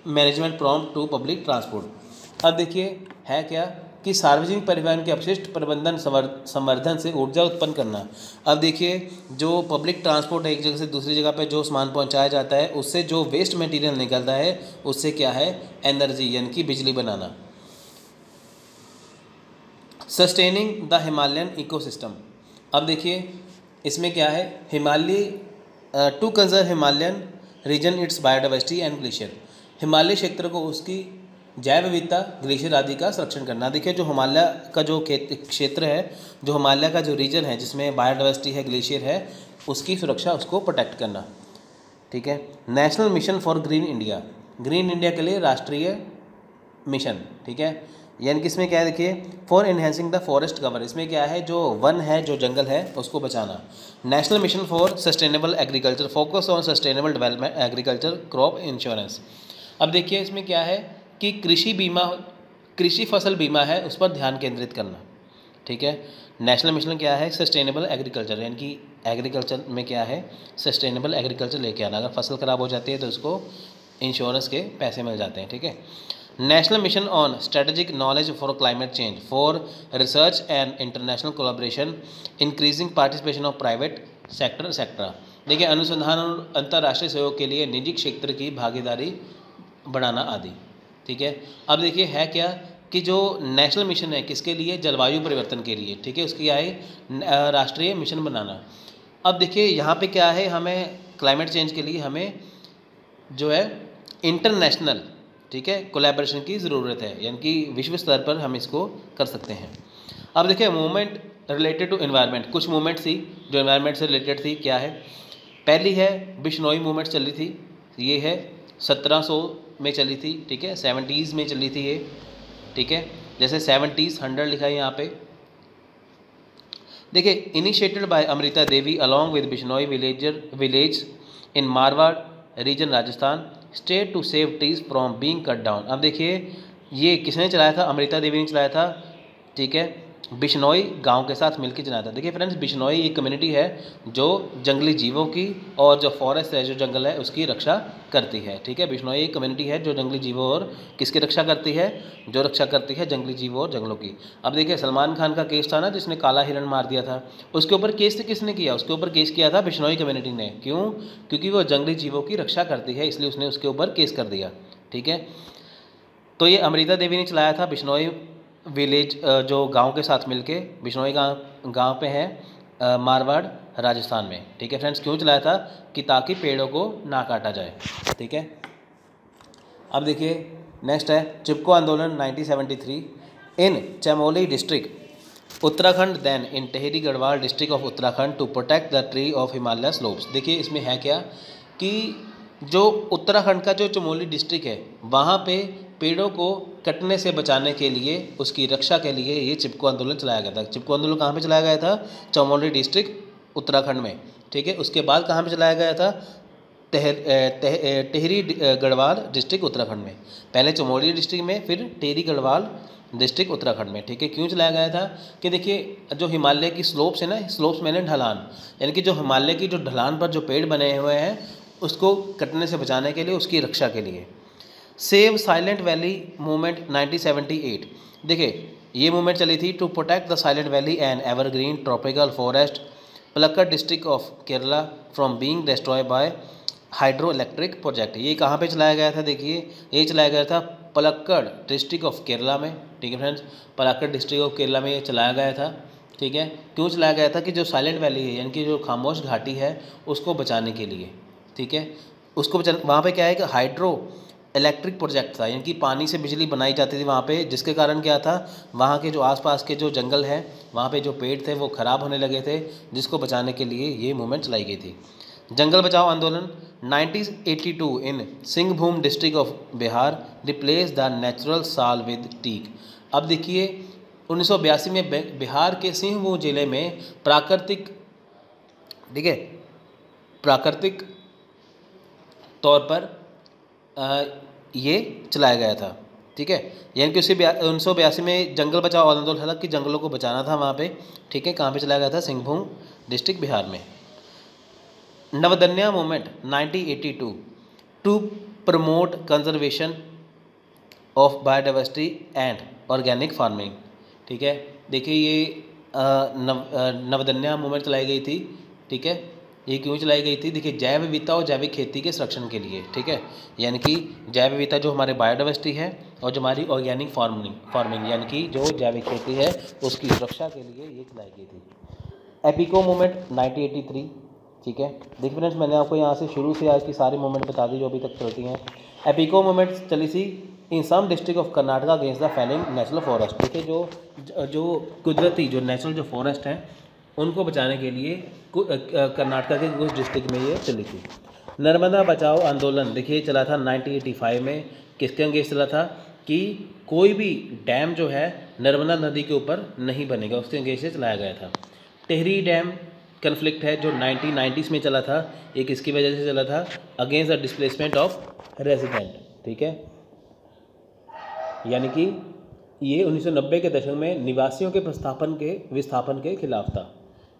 management from to public transport. अब देखिए है क्या कि सार्वजनिक परिवहन के अपशिष्ट प्रबंधन संवर्धन से ऊर्जा उत्पन्न करना। अब देखिए जो पब्लिक ट्रांसपोर्ट है, एक जगह से दूसरी जगह पे जो सामान पहुंचाया जाता है, उससे जो वेस्ट मटेरियल निकलता है उससे क्या है, एनर्जी यानी कि बिजली बनाना। Sustaining the Himalayan ecosystem. अब देखिए इसमें क्या है, Himalaya to conserve Himalayan region its biodiversity and glacier, Himalaya क्षेत्र को उसकी जैव विविधता, ग्लेशियर आदि का संरक्षण करना। देखिए जो हिमालय का जो क्षेत्र है, जो हिमालय का जो रीजन है जिसमें बायोडाइवर्सिटी है, ग्लेशियर है, उसकी सुरक्षा, उसको प्रोटेक्ट करना, ठीक है। National mission for green India, green India के लिए राष्ट्रीय मिशन, ठीक है, यानी कि इसमें क्या है देखिए, for enhancing the forest cover, इसमें क्या है जो वन है, जो जंगल है, उसको बचाना। National mission for sustainable agriculture, focus on sustainable development agriculture crop insurance. अब देखिए इसमें क्या है कि कृषि फसल बीमा है, उस पर ध्यान केंद्रित करना, ठीक है। नेशनल मिशन क्या है, सस्टेनेबल एग्रीकल्चर, यानी कि एग्रीकल्चर में क्या है, सस्टेनेबल एग्रीकल्चर लेके आना। अगर फसल ख़राब हो जाती है तो उसको इंश्योरेंस के पैसे मिल जाते हैं, ठीक है। National mission on strategic knowledge for climate change, for research and international collaboration, increasing participation of private sector sector. देखिए अनुसंधान और अंतर्राष्ट्रीय सहयोग के लिए निजी क्षेत्र की भागीदारी बढ़ाना आदि, ठीक है। अब देखिए है क्या कि जो नेशनल मिशन है किसके लिए, जलवायु परिवर्तन के लिए, ठीक है, उसकी क्या है, राष्ट्रीय मिशन बनाना। अब देखिए यहाँ पे क्या है, हमें क्लाइमेट चेंज के लिए हमें जो है इंटरनेशनल, ठीक है, कोलैबोरेशन की ज़रूरत है, यानी कि विश्व स्तर पर हम इसको कर सकते हैं। अब देखिए मूवमेंट रिलेटेड टू एनवायरनमेंट, कुछ मूवमेंट थी जो एनवायरनमेंट से रिलेटेड थी, क्या है, पहली है बिश्नोई मूवमेंट चली थी, ये है 1700 में चली थी, ठीक है, 70s में चली थी ये, ठीक है, जैसे 70s 100 लिखा है यहाँ पे। देखिए initiated by Amrita Devi along with Bishnoi village in Marwar region Rajasthan state to save trees from being cut down. अब देखिए ये किसने चलाया था, अमृता देवी ने चलाया था, ठीक है, बिश्नोई गांव के साथ मिलकर चलाया था। देखिए फ्रेंड्स बिश्नोई एक कम्युनिटी है जो जंगली जीवों की और जो फॉरेस्ट है, जो जंगल है, उसकी रक्षा करती है, ठीक है। बिश्नोई एक कम्युनिटी है जो जंगली जीवों और किसकी रक्षा करती है, जो रक्षा करती है जंगली जीवों और जंगलों की। अब देखिए सलमान खान का केस था ना जिसने काला हिरण मार दिया था, उसके ऊपर केस किसने किया, उसके ऊपर केस किया था बिश्नोई कम्युनिटी ने। क्यों, क्योंकि वो जंगली जीवों की रक्षा करती है, इसलिए उसने उसके ऊपर केस कर दिया, ठीक है। तो ये अमृता देवी ने चलाया था बिश्नोई विलेज, जो गांव के साथ मिलके, बिश्नोई गांव पे है मारवाड़ राजस्थान में, ठीक है फ्रेंड्स। क्यों चलाया था कि ताकि पेड़ों को ना काटा जाए, ठीक है। अब देखिए नेक्स्ट है Chipko Andolan 1973 in Chamoli district Uttarakhand, then in Tehri Garhwal district of Uttarakhand to protect the tree of Himalaya slopes. देखिए इसमें है क्या कि जो उत्तराखंड का जो चमोली डिस्ट्रिक्ट है वहाँ पे पेड़ों को कटने से बचाने के लिए, उसकी रक्षा के लिए ये चिपको आंदोलन चलाया गया था। चिपको आंदोलन कहाँ पे चलाया गया था, चमोली डिस्ट्रिक्ट उत्तराखंड में, ठीक है। उसके बाद कहाँ पे चलाया गया था, टेहरी गढ़वाल डिस्ट्रिक्ट उत्तराखंड में, पहले चमोली डिस्ट्रिक्ट में, फिर टेहरी गढ़वाल डिस्ट्रिक्ट उत्तराखंड में, ठीक है। क्यों चलाया गया था कि देखिए जो हिमालय की स्लोप्स है ना, स्लोप्स मैंने ढलान, यानी कि जो हिमालय की जो ढलान पर जो पेड़ बने हुए हैं उसको कटने से बचाने के लिए, उसकी रक्षा के लिए। सेव साइलेंट वैली मूवमेंट 1978, देखिए ये मूवमेंट चली थी to protect the silent valley and evergreen tropical forest Palakkad district of Kerala from being destroy by hydro electric project. ये कहाँ पे चलाया गया था, देखिए ये चलाया गया था पलक्कड़ डिस्ट्रिक्ट ऑफ केरला में, ठीक है friends, Palakkad district of Kerala में ये चलाया गया था, ठीक है। क्यों चलाया गया था कि जो साइलेंट वैली है, यानी कि जो खामोश घाटी है, उसको बचाने के लिए, ठीक है। उसको वहाँ पे क्या है कि हाइड्रो इलेक्ट्रिक प्रोजेक्ट था, यानी कि पानी से बिजली बनाई जाती थी वहाँ पे, जिसके कारण क्या था, वहाँ के जो आसपास के जो जंगल हैं, वहाँ पे जो पेड़ थे वो ख़राब होने लगे थे, जिसको बचाने के लिए ये मूवमेंट चलाई गई थी। जंगल Bachao Andolan 1982 in Singhbhum district of Bihar replace the natural sal with teak. अब देखिए 1982 में बिहार के सिंहभूम जिले में प्राकृतिक ठीक है, प्राकृतिक तौर पर ये चलाया गया था। ठीक है, यानी कि 1982 में जंगल बचाओ आंदोलन, हालांकि जंगलों को बचाना था वहाँ पे। ठीक है, कहाँ पे चलाया गया था? सिंहभूम डिस्ट्रिक्ट, बिहार में। Navdanya movement 1982 to promote conservation of biodiversity and organic farming. ठीक है, देखिए ये नवदन्या मूवमेंट चलाई गई थी। ठीक है, ये क्यों चलाई गई थी? देखिए, जैव विविधता और जैविक खेती के संरक्षण के लिए। ठीक है, यानी कि जैव विविधता जो हमारे बायोडाइवर्सिटी है और जो हमारी ऑर्गेनिक फार्मिंग यानी कि जो जैविक खेती है उसकी सुरक्षा के लिए ये चलाई गई थी। एपिको मूवमेंट 1983। ठीक है, देखिए फ्रेंड्स, मैंने आपको यहाँ से शुरू से आज की सारी मूवमेंट बता दी जो अभी तक चलती हैं। एपिको मूवमेंट चली थी in some district of Karnataka against the felling natural forest. ठीक है, जो कुदरती जो नेचुरल जो फॉरेस्ट हैं उनको बचाने के लिए कर्नाटका के कुछ डिस्ट्रिक्ट में ये चली थी। नर्मदा बचाओ आंदोलन, देखिए चला था 1985 में। किसके अगेंस्ट चला था? कि कोई भी डैम जो है नर्मदा नदी के ऊपर नहीं बनेगा, उसके अगेंस्ट से चलाया गया था। टिहरी डैम कन्फ्लिक्ट है जो 1990s में चला था, ये किसकी वजह से चला था? Against the displacement of resident. ठीक है, यानी कि ये 1990 के दशक में निवासियों के विस्थापन के खिलाफ था।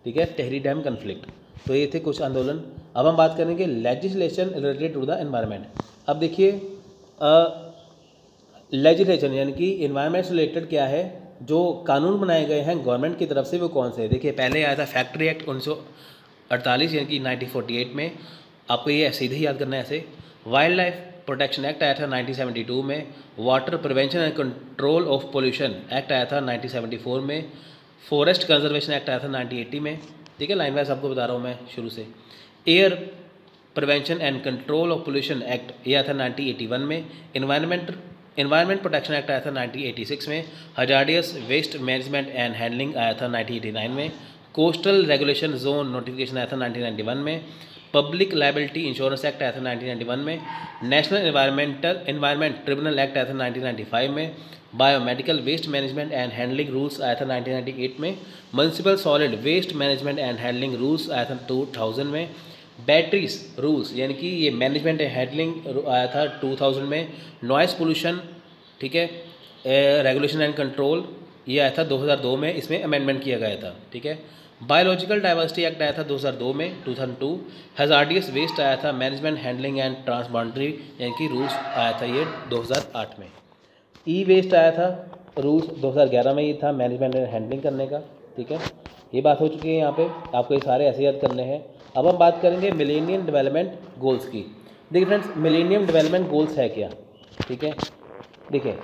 ठीक है, टिहरी डैम कन्फ्लिक्ट। तो ये थे कुछ आंदोलन। अब हम बात करेंगे legislation related to the environment. अब देखिए लेजिस्लेशन यानी कि एनवायरनमेंट से रिलेटेड क्या है, जो कानून बनाए गए हैं गवर्नमेंट की तरफ से वो कौन से? देखिए, पहले आया था फैक्ट्री एक्ट 1948 यानी कि 1948 में, आपको ये सीधे ही याद करना है ऐसे। वाइल्ड लाइफ प्रोटेक्शन एक्ट आया था 1972 में। Water prevention and control of pollution act आया था 1974 में। फॉरेस्ट कंजर्वेशन एक्ट आया था 1980 में। ठीक है, लाइन वाइज आपको बता रहा हूँ मैं शुरू से। Air prevention and control of pollution act ये आया था 1981 में। एनवायरनमेंट प्रोटेक्शन एक्ट आया था 1986 में। Hazardous waste management and handling आया था 1989 में। कोस्टल रेगुलेशन जोन नोटिफिकेशन आया था 1991 में। पब्लिक लाइबिलिटी इंश्योरेंस एक्ट आया था 1991 में। नेशनल एनवायरनमेंट ट्रिब्यूनल एक्ट आया था 1995 में। Biomedical waste management and handling rules आया था 1998 में। Municipal solid waste management and handling rules आया था 2000 में। बैटरीज रूल्स यानी कि ये मैनेजमेंट एंड हैंडलिंग आया था 2000 में। नॉइस पोल्यूशन, ठीक है, रेगुलेशन एंड कंट्रोल ये आया था 2002 में, इसमें अमेंडमेंट किया गया था। ठीक है, बायोलॉजिकल डाइवर्सिटी एक्ट आया था 2002 में 2002। हजार्डियस वेस्ट आया था मैनेजमेंट हैंडलिंग एंड ट्रांसबाउंड्री यानी कि रूल्स आया था ये 2008 में। ई वेस्ट आया था रूल्स 2011 में, ये था मैनेजमेंट एंड हैंडलिंग करने का। ठीक है, ये बात हो चुकी है यहाँ पे, आपको ये सारे ऐसे याद करने हैं। अब हम बात करेंगे मिलेनियम डेवलपमेंट गोल्स की। देखिए फ्रेंड्स, मिलेनियम डेवलपमेंट गोल्स है क्या? ठीक है, देखिए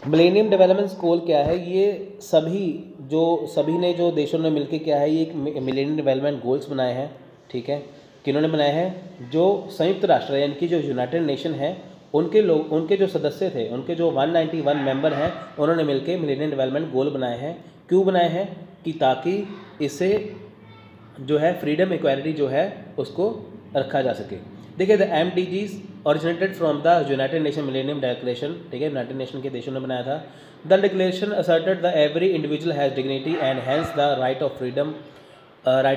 मिलेनियम डेवलपमेंट गोल क्या है? ये सभी ने जो देशों ने मिलकर क्या है, ये एक मिलेनियम डेवलपमेंट गोल्स बनाए हैं। ठीक है, किन्होंने बनाए हैं? जो संयुक्त राष्ट्र यानी कि जो यूनाइटेड नेशन है उनके जो सदस्य थे, उनके जो 191 मेंबर हैं, उन्होंने मिलकर मिलेनियम डेवलपमेंट गोल बनाए हैं। क्यों बनाए हैं? कि ताकि इससे जो है फ्रीडम इक्वालिटी जो है उसको रखा जा सके। देखिए, the MDGs originated from the United Nation millennium declaration. ठीक है, यूनाइटेड नेशन के देशों ने बनाया था। The declaration asserted the every individual has dignity and hence the right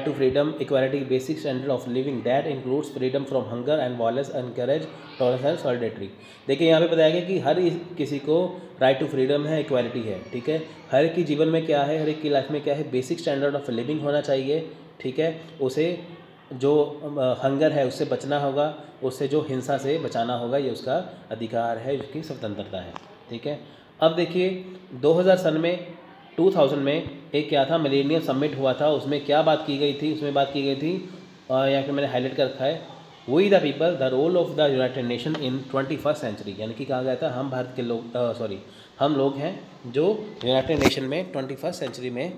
to freedom equality basic standard of living that includes freedom from hunger and violence encourage tolerance and solidarity. देखिए, यहाँ पे बताया गया कि हर किसी को राइट टू फ्रीडम है, इक्वालिटी है। ठीक है, हर एक की जीवन में क्या है, हर एक की लाइफ में क्या है, बेसिक स्टैंडर्ड ऑफ लिविंग होना चाहिए। ठीक है, उसे जो हंगर है उससे बचना होगा, उससे जो हिंसा से बचाना होगा, ये उसका अधिकार है, उसकी स्वतंत्रता है। ठीक है, अब देखिए 2000 में एक क्या था, मिलेनियम समिट हुआ था। उसमें क्या बात की गई थी? उसमें बात की गई थी, यहाँ पे मैंने हाईलाइट कर रखा है, we the people the role of the United Nation in 21st century. यानी कि कहा गया था हम भारत के लोग हम लोग हैं जो यूनाइटेड नेशन में 21st सेंचुरी में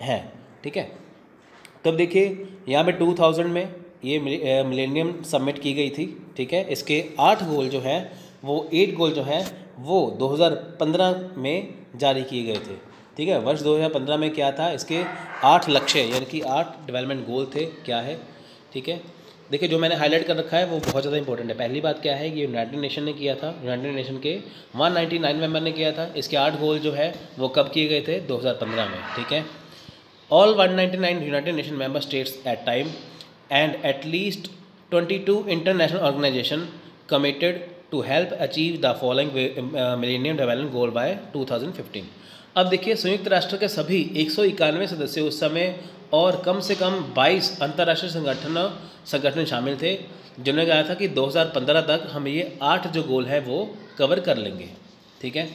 हैं। ठीक है, तब देखिए यहाँ पे 2000 में ये मिलेनियम समिट की गई थी। ठीक है, इसके 8 गोल जो हैं वो 2015 में जारी किए गए थे। ठीक है, वर्ष 2015 में क्या था, इसके 8 लक्ष्य यानी कि 8 डेवलपमेंट गोल थे, क्या है। ठीक है, देखिए जो मैंने हाईलाइट कर रखा है वो बहुत ज़्यादा इंपॉर्टेंट है। पहली बात क्या है कि यूनाइटेड नेशन ने किया था, यूनाइटेड नेशन के 199 मेंबर ने किया था। इसके 8 गोल जो है वो कब किए गए थे? 2015 में। ठीक है, all 199 United Nation member states at time and at least 22 international organizations committed to help achieve the following Millennium Development Goal by 2015। अब देखिए संयुक्त राष्ट्र के सभी 191 सदस्य उस समय और कम से कम 22 अंतर्राष्ट्रीय संगठन शामिल थे, जिन्होंने कहा था कि 2015 तक हम ये 8 जो गोल है वो कवर कर लेंगे। ठीक है,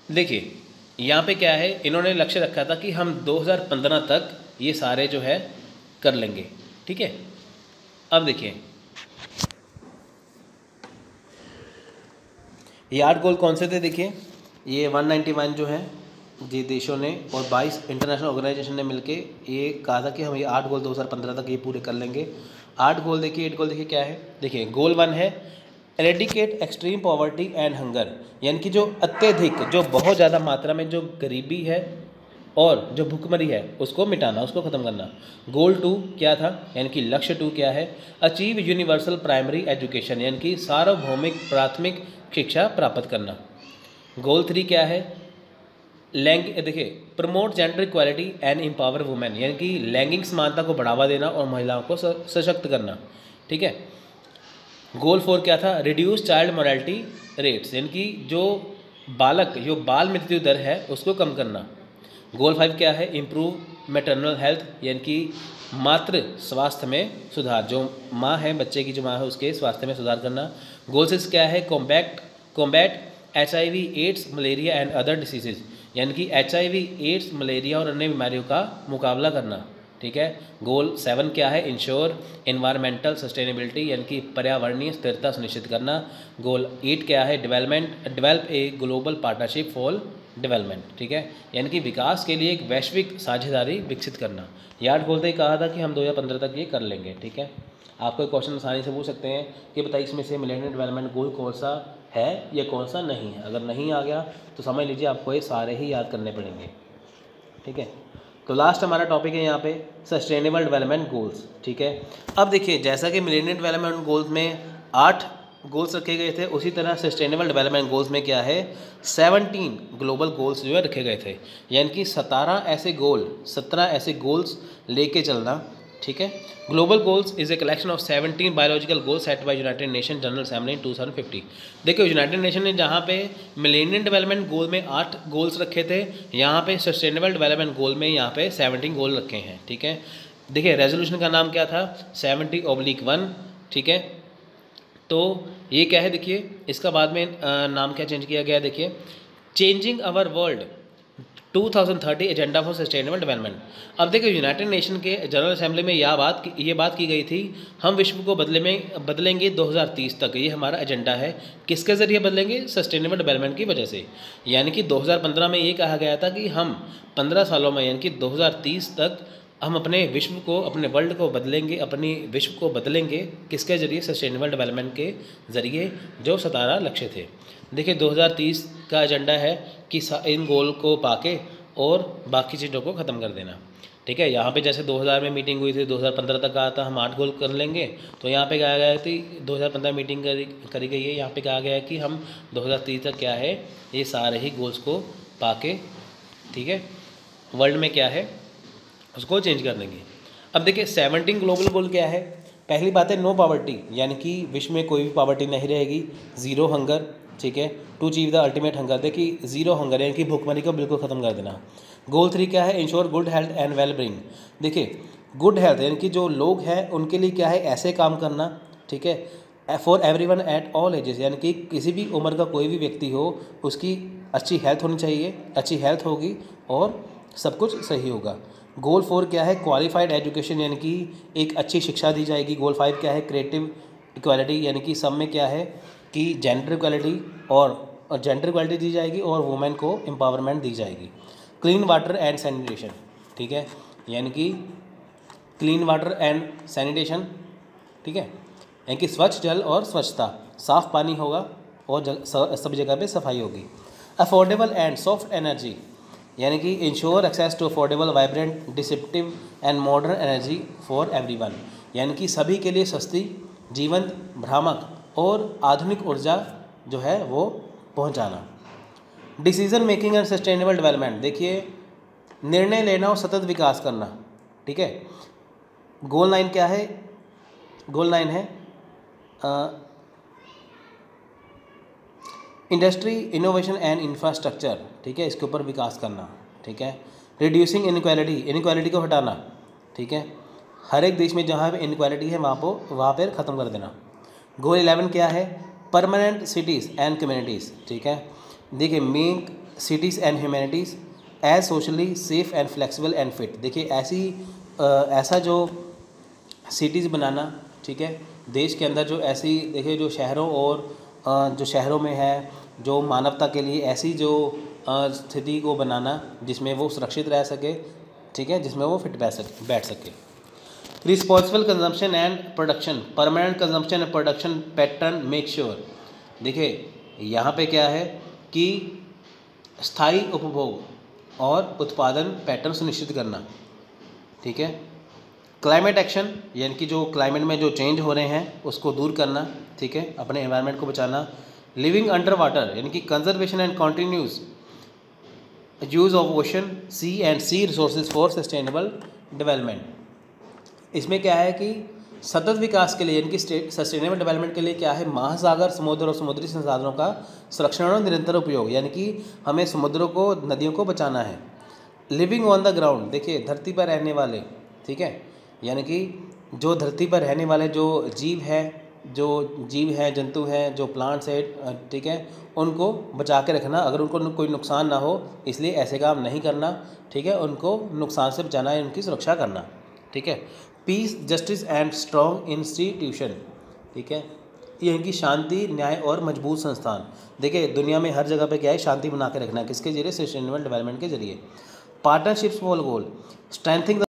देखिए यहाँ पे क्या है, इन्होंने लक्ष्य रखा था कि हम 2015 तक ये सारे जो है कर लेंगे। ठीक है, अब देखिए ये 8 गोल कौन से थे। देखिए ये 191 जो है ये देशों ने और 22 इंटरनेशनल ऑर्गेनाइजेशन ने मिलके ये कहा था कि हम ये 8 गोल 2015 तक ये पूरे कर लेंगे। 8 गोल देखिए, 8 गोल देखिए क्या है। देखिए गोल 1 है eradicate extreme poverty and hunger, यानी कि जो अत्यधिक, जो बहुत ज़्यादा मात्रा में जो गरीबी है और जो भूखमरी है उसको मिटाना, उसको ख़त्म करना। गोल 2 क्या था, यानी कि लक्ष्य 2 क्या है, अचीव यूनिवर्सल प्राइमरी एजुकेशन, यानी कि सार्वभौमिक प्राथमिक शिक्षा प्राप्त करना। गोल 3 क्या है, देखिए promote gender equality and empower women, यानी कि लैंगिक समानता को बढ़ावा देना और महिलाओं को सशक्त करना। ठीक है, गोल 4 क्या था, रिड्यूस चाइल्ड मोर्टेलिटी रेट्स, यानी कि जो बाल मृत्यु दर है उसको कम करना। गोल 5 क्या है, इम्प्रूव मैटरनल हेल्थ, यानी कि मातृ स्वास्थ्य में सुधार, जो माँ है, बच्चे की जो माँ है उसके स्वास्थ्य में सुधार करना। गोल 6 क्या है, combat HIV AIDS malaria and other diseases, यानी कि HIV एड्स मलेरिया और अन्य बीमारियों का मुकाबला करना। ठीक है, गोल 7 क्या है, इंश्योर एनवायरमेंटल सस्टेनेबिलिटी, यानी कि पर्यावरणीय स्थिरता सुनिश्चित करना। गोल 8 क्या है, develop a global partnership for development. ठीक है, यानी कि विकास के लिए एक वैश्विक साझेदारी विकसित करना। ये 8 गोल थे, कहा था कि हम 2015 तक ये कर लेंगे। ठीक है, आपको क्वेश्चन आसानी से पूछ सकते हैं कि बताइए इसमें से मिलेनियम डेवलपमेंट गोल कौन सा है या कौन सा नहीं है। अगर नहीं आ गया तो समझ लीजिए आपको ये सारे ही याद करने पड़ेंगे। ठीक है, तो लास्ट हमारा टॉपिक है यहाँ पे सस्टेनेबल डेवलपमेंट गोल्स। ठीक है, अब देखिए जैसा कि मिलेनियम डेवलपमेंट गोल्स में 8 गोल्स रखे गए थे, उसी तरह सस्टेनेबल डेवलपमेंट गोल्स में क्या है, 17 ग्लोबल गोल्स जो है रखे गए थे, यानी कि 17 ऐसे गोल्स लेके चलना। ठीक है, global goals is a collection of 17 biological goals set by United Nation General Assembly in 2050। देखिए यूनाइटेड नेशन ने जहाँ पे मिलेनियम डेवलपमेंट गोल में 8 गोल्स रखे थे, यहाँ पे सस्टेनेबल डेवलपमेंट गोल में यहाँ पे 17 गोल रखे हैं। ठीक है, देखिए रेजोल्यूशन का नाम क्या था, 70/1। ठीक है, तो ये क्या है, देखिए इसका बाद में नाम क्या चेंज किया गया, देखिए changing our world 2030 agenda for sustainable development. अब देखिए यूनाइटेड नेशन के जनरल असेंबली में ये बात की गई थी, हम विश्व को बदलेंगे 2030 तक, ये हमारा एजेंडा है। किसके ज़रिए बदलेंगे, सस्टेनेबल डेवलपमेंट की वजह से। यानी कि 2015 में ये कहा गया था कि हम 15 सालों में यानी कि 2030 तक हम अपने वर्ल्ड को बदलेंगे, अपनी विश्व को बदलेंगे किसके ज़रिए, सस्टेनेबल डेवलपमेंट के ज़रिए, जो 17 लक्ष्य थे। देखिए 2030 का एजेंडा है कि इन गोल को पाके और बाकी चीज़ों को ख़त्म कर देना। ठीक है, यहाँ पे जैसे 2000 में मीटिंग हुई थी, 2015 तक कहा था हम 8 गोल कर लेंगे, तो यहाँ पे कहा गया कि 2015 मीटिंग करी गई है, यहाँ पे कहा गया है कि हम 2030 तक क्या है, ये सारे ही गोल्स को पाके, ठीक है, वर्ल्ड में क्या है उसको चेंज कर देंगे। अब देखिए 17 ग्लोबल गोल क्या है, पहली बात है नो पॉवर्टी, यानी कि विश्व में कोई भी पॉवर्टी नहीं रहेगी। 0 हंगर, ठीक है, to achieve the ultimate hunger, देखिए 0 हंगर यानी कि भूखमरी को बिल्कुल ख़त्म कर देना। गोल 3 क्या है, ensure good health and well being. देखिए गुड हेल्थ यानी कि जो लोग हैं उनके लिए क्या है, ऐसे काम करना, ठीक है, for everyone at all ages, यानी कि किसी भी उम्र का कोई भी व्यक्ति हो उसकी अच्छी हेल्थ होनी चाहिए, अच्छी हेल्थ होगी और सब कुछ सही होगा। गोल 4 क्या है, क्वालिफाइड एजुकेशन, यानी कि एक अच्छी शिक्षा दी जाएगी। गोल 5 क्या है, क्रिएटिव इक्वालिटी, यानी कि सब में क्या है कि जेंडर इक्वालिटी दी जाएगी और वुमेन को एम्पावरमेंट दी जाएगी। क्लीन वाटर एंड सैनिटेशन, ठीक है, यानी कि क्लीन वाटर एंड सैनिटेशन, ठीक है, यानी कि स्वच्छ जल और स्वच्छता, साफ़ पानी होगा और सब जगह पे सफाई होगी। अफोर्डेबल एंड सॉफ्ट एनर्जी, यानी कि ensure access to affordable vibrant deceptive and modern energy for everyone, यानी कि सभी के लिए सस्ती, जीवंत, भ्रामक और आधुनिक ऊर्जा जो है वो पहुंचाना। Decision making and sustainable development, देखिए निर्णय लेना और सतत विकास करना, ठीक है, गोल 9 क्या है? गोल 9 है इंडस्ट्री, इनोवेशन एंड इंफ्रास्ट्रक्चर, ठीक है, इसके ऊपर विकास करना, ठीक है। रिड्यूसिंग इनक्वालिटी, इनक्वालिटी को हटाना, ठीक है, हर एक देश में जहाँ पे इनक्वालिटी है वहाँ पर ख़त्म कर देना। गोल 11 क्या है? परमानेंट सिटीज़ एंड कम्युनिटीज़, ठीक है। देखिए, make cities and humanities as socially safe and flexible and fit. देखिए, ऐसा जो सिटीज़ बनाना, ठीक है, देश के अंदर जो ऐसी, देखिए, जो शहरों और जो शहरों में है, जो मानवता के लिए ऐसी जो स्थिति को बनाना जिसमें वो सुरक्षित रह सके, ठीक है, जिसमें वो फिट बैठ सके। Responsible consumption and production, permanent consumption and production pattern make sure. देखिए, यहाँ पे क्या है कि स्थायी उपभोग और उत्पादन पैटर्न सुनिश्चित करना, ठीक है। क्लाइमेट एक्शन, यानी कि जो क्लाइमेट में जो चेंज हो रहे हैं उसको दूर करना, ठीक है, अपने एनवायरनमेंट को बचाना। लिविंग अंडर वाटर, यानी कि conservation and continuous use of ocean, sea and sea resources for sustainable development. इसमें क्या है कि सतत विकास के लिए, यानी कि सस्टेनेबल डेवलपमेंट के लिए क्या है, महासागर, समुद्र और समुद्री संसाधनों का संरक्षण और निरंतर उपयोग, यानी कि हमें समुद्रों को, नदियों को बचाना है। लिविंग ऑन द ग्राउंड, देखिए, धरती पर रहने वाले, ठीक है, यानी कि जो धरती पर रहने वाले जो जीव हैं, जंतु हैं, जो प्लांट्स है, ठीक है, उनको बचा के रखना, अगर उनको कोई नुकसान ना हो, इसलिए ऐसे काम नहीं करना, ठीक है, उनको नुकसान से बचाना है, उनकी सुरक्षा करना, ठीक है। Peace, justice and strong institution, ठीक है, यानी कि शांति, न्याय और मजबूत संस्थान। देखिए, दुनिया में हर जगह पे क्या है, शांति बना के रखना है, किसके जरिए? सस्टेनेबल डेवलपमेंट के जरिए। Partnerships for goal, strengthening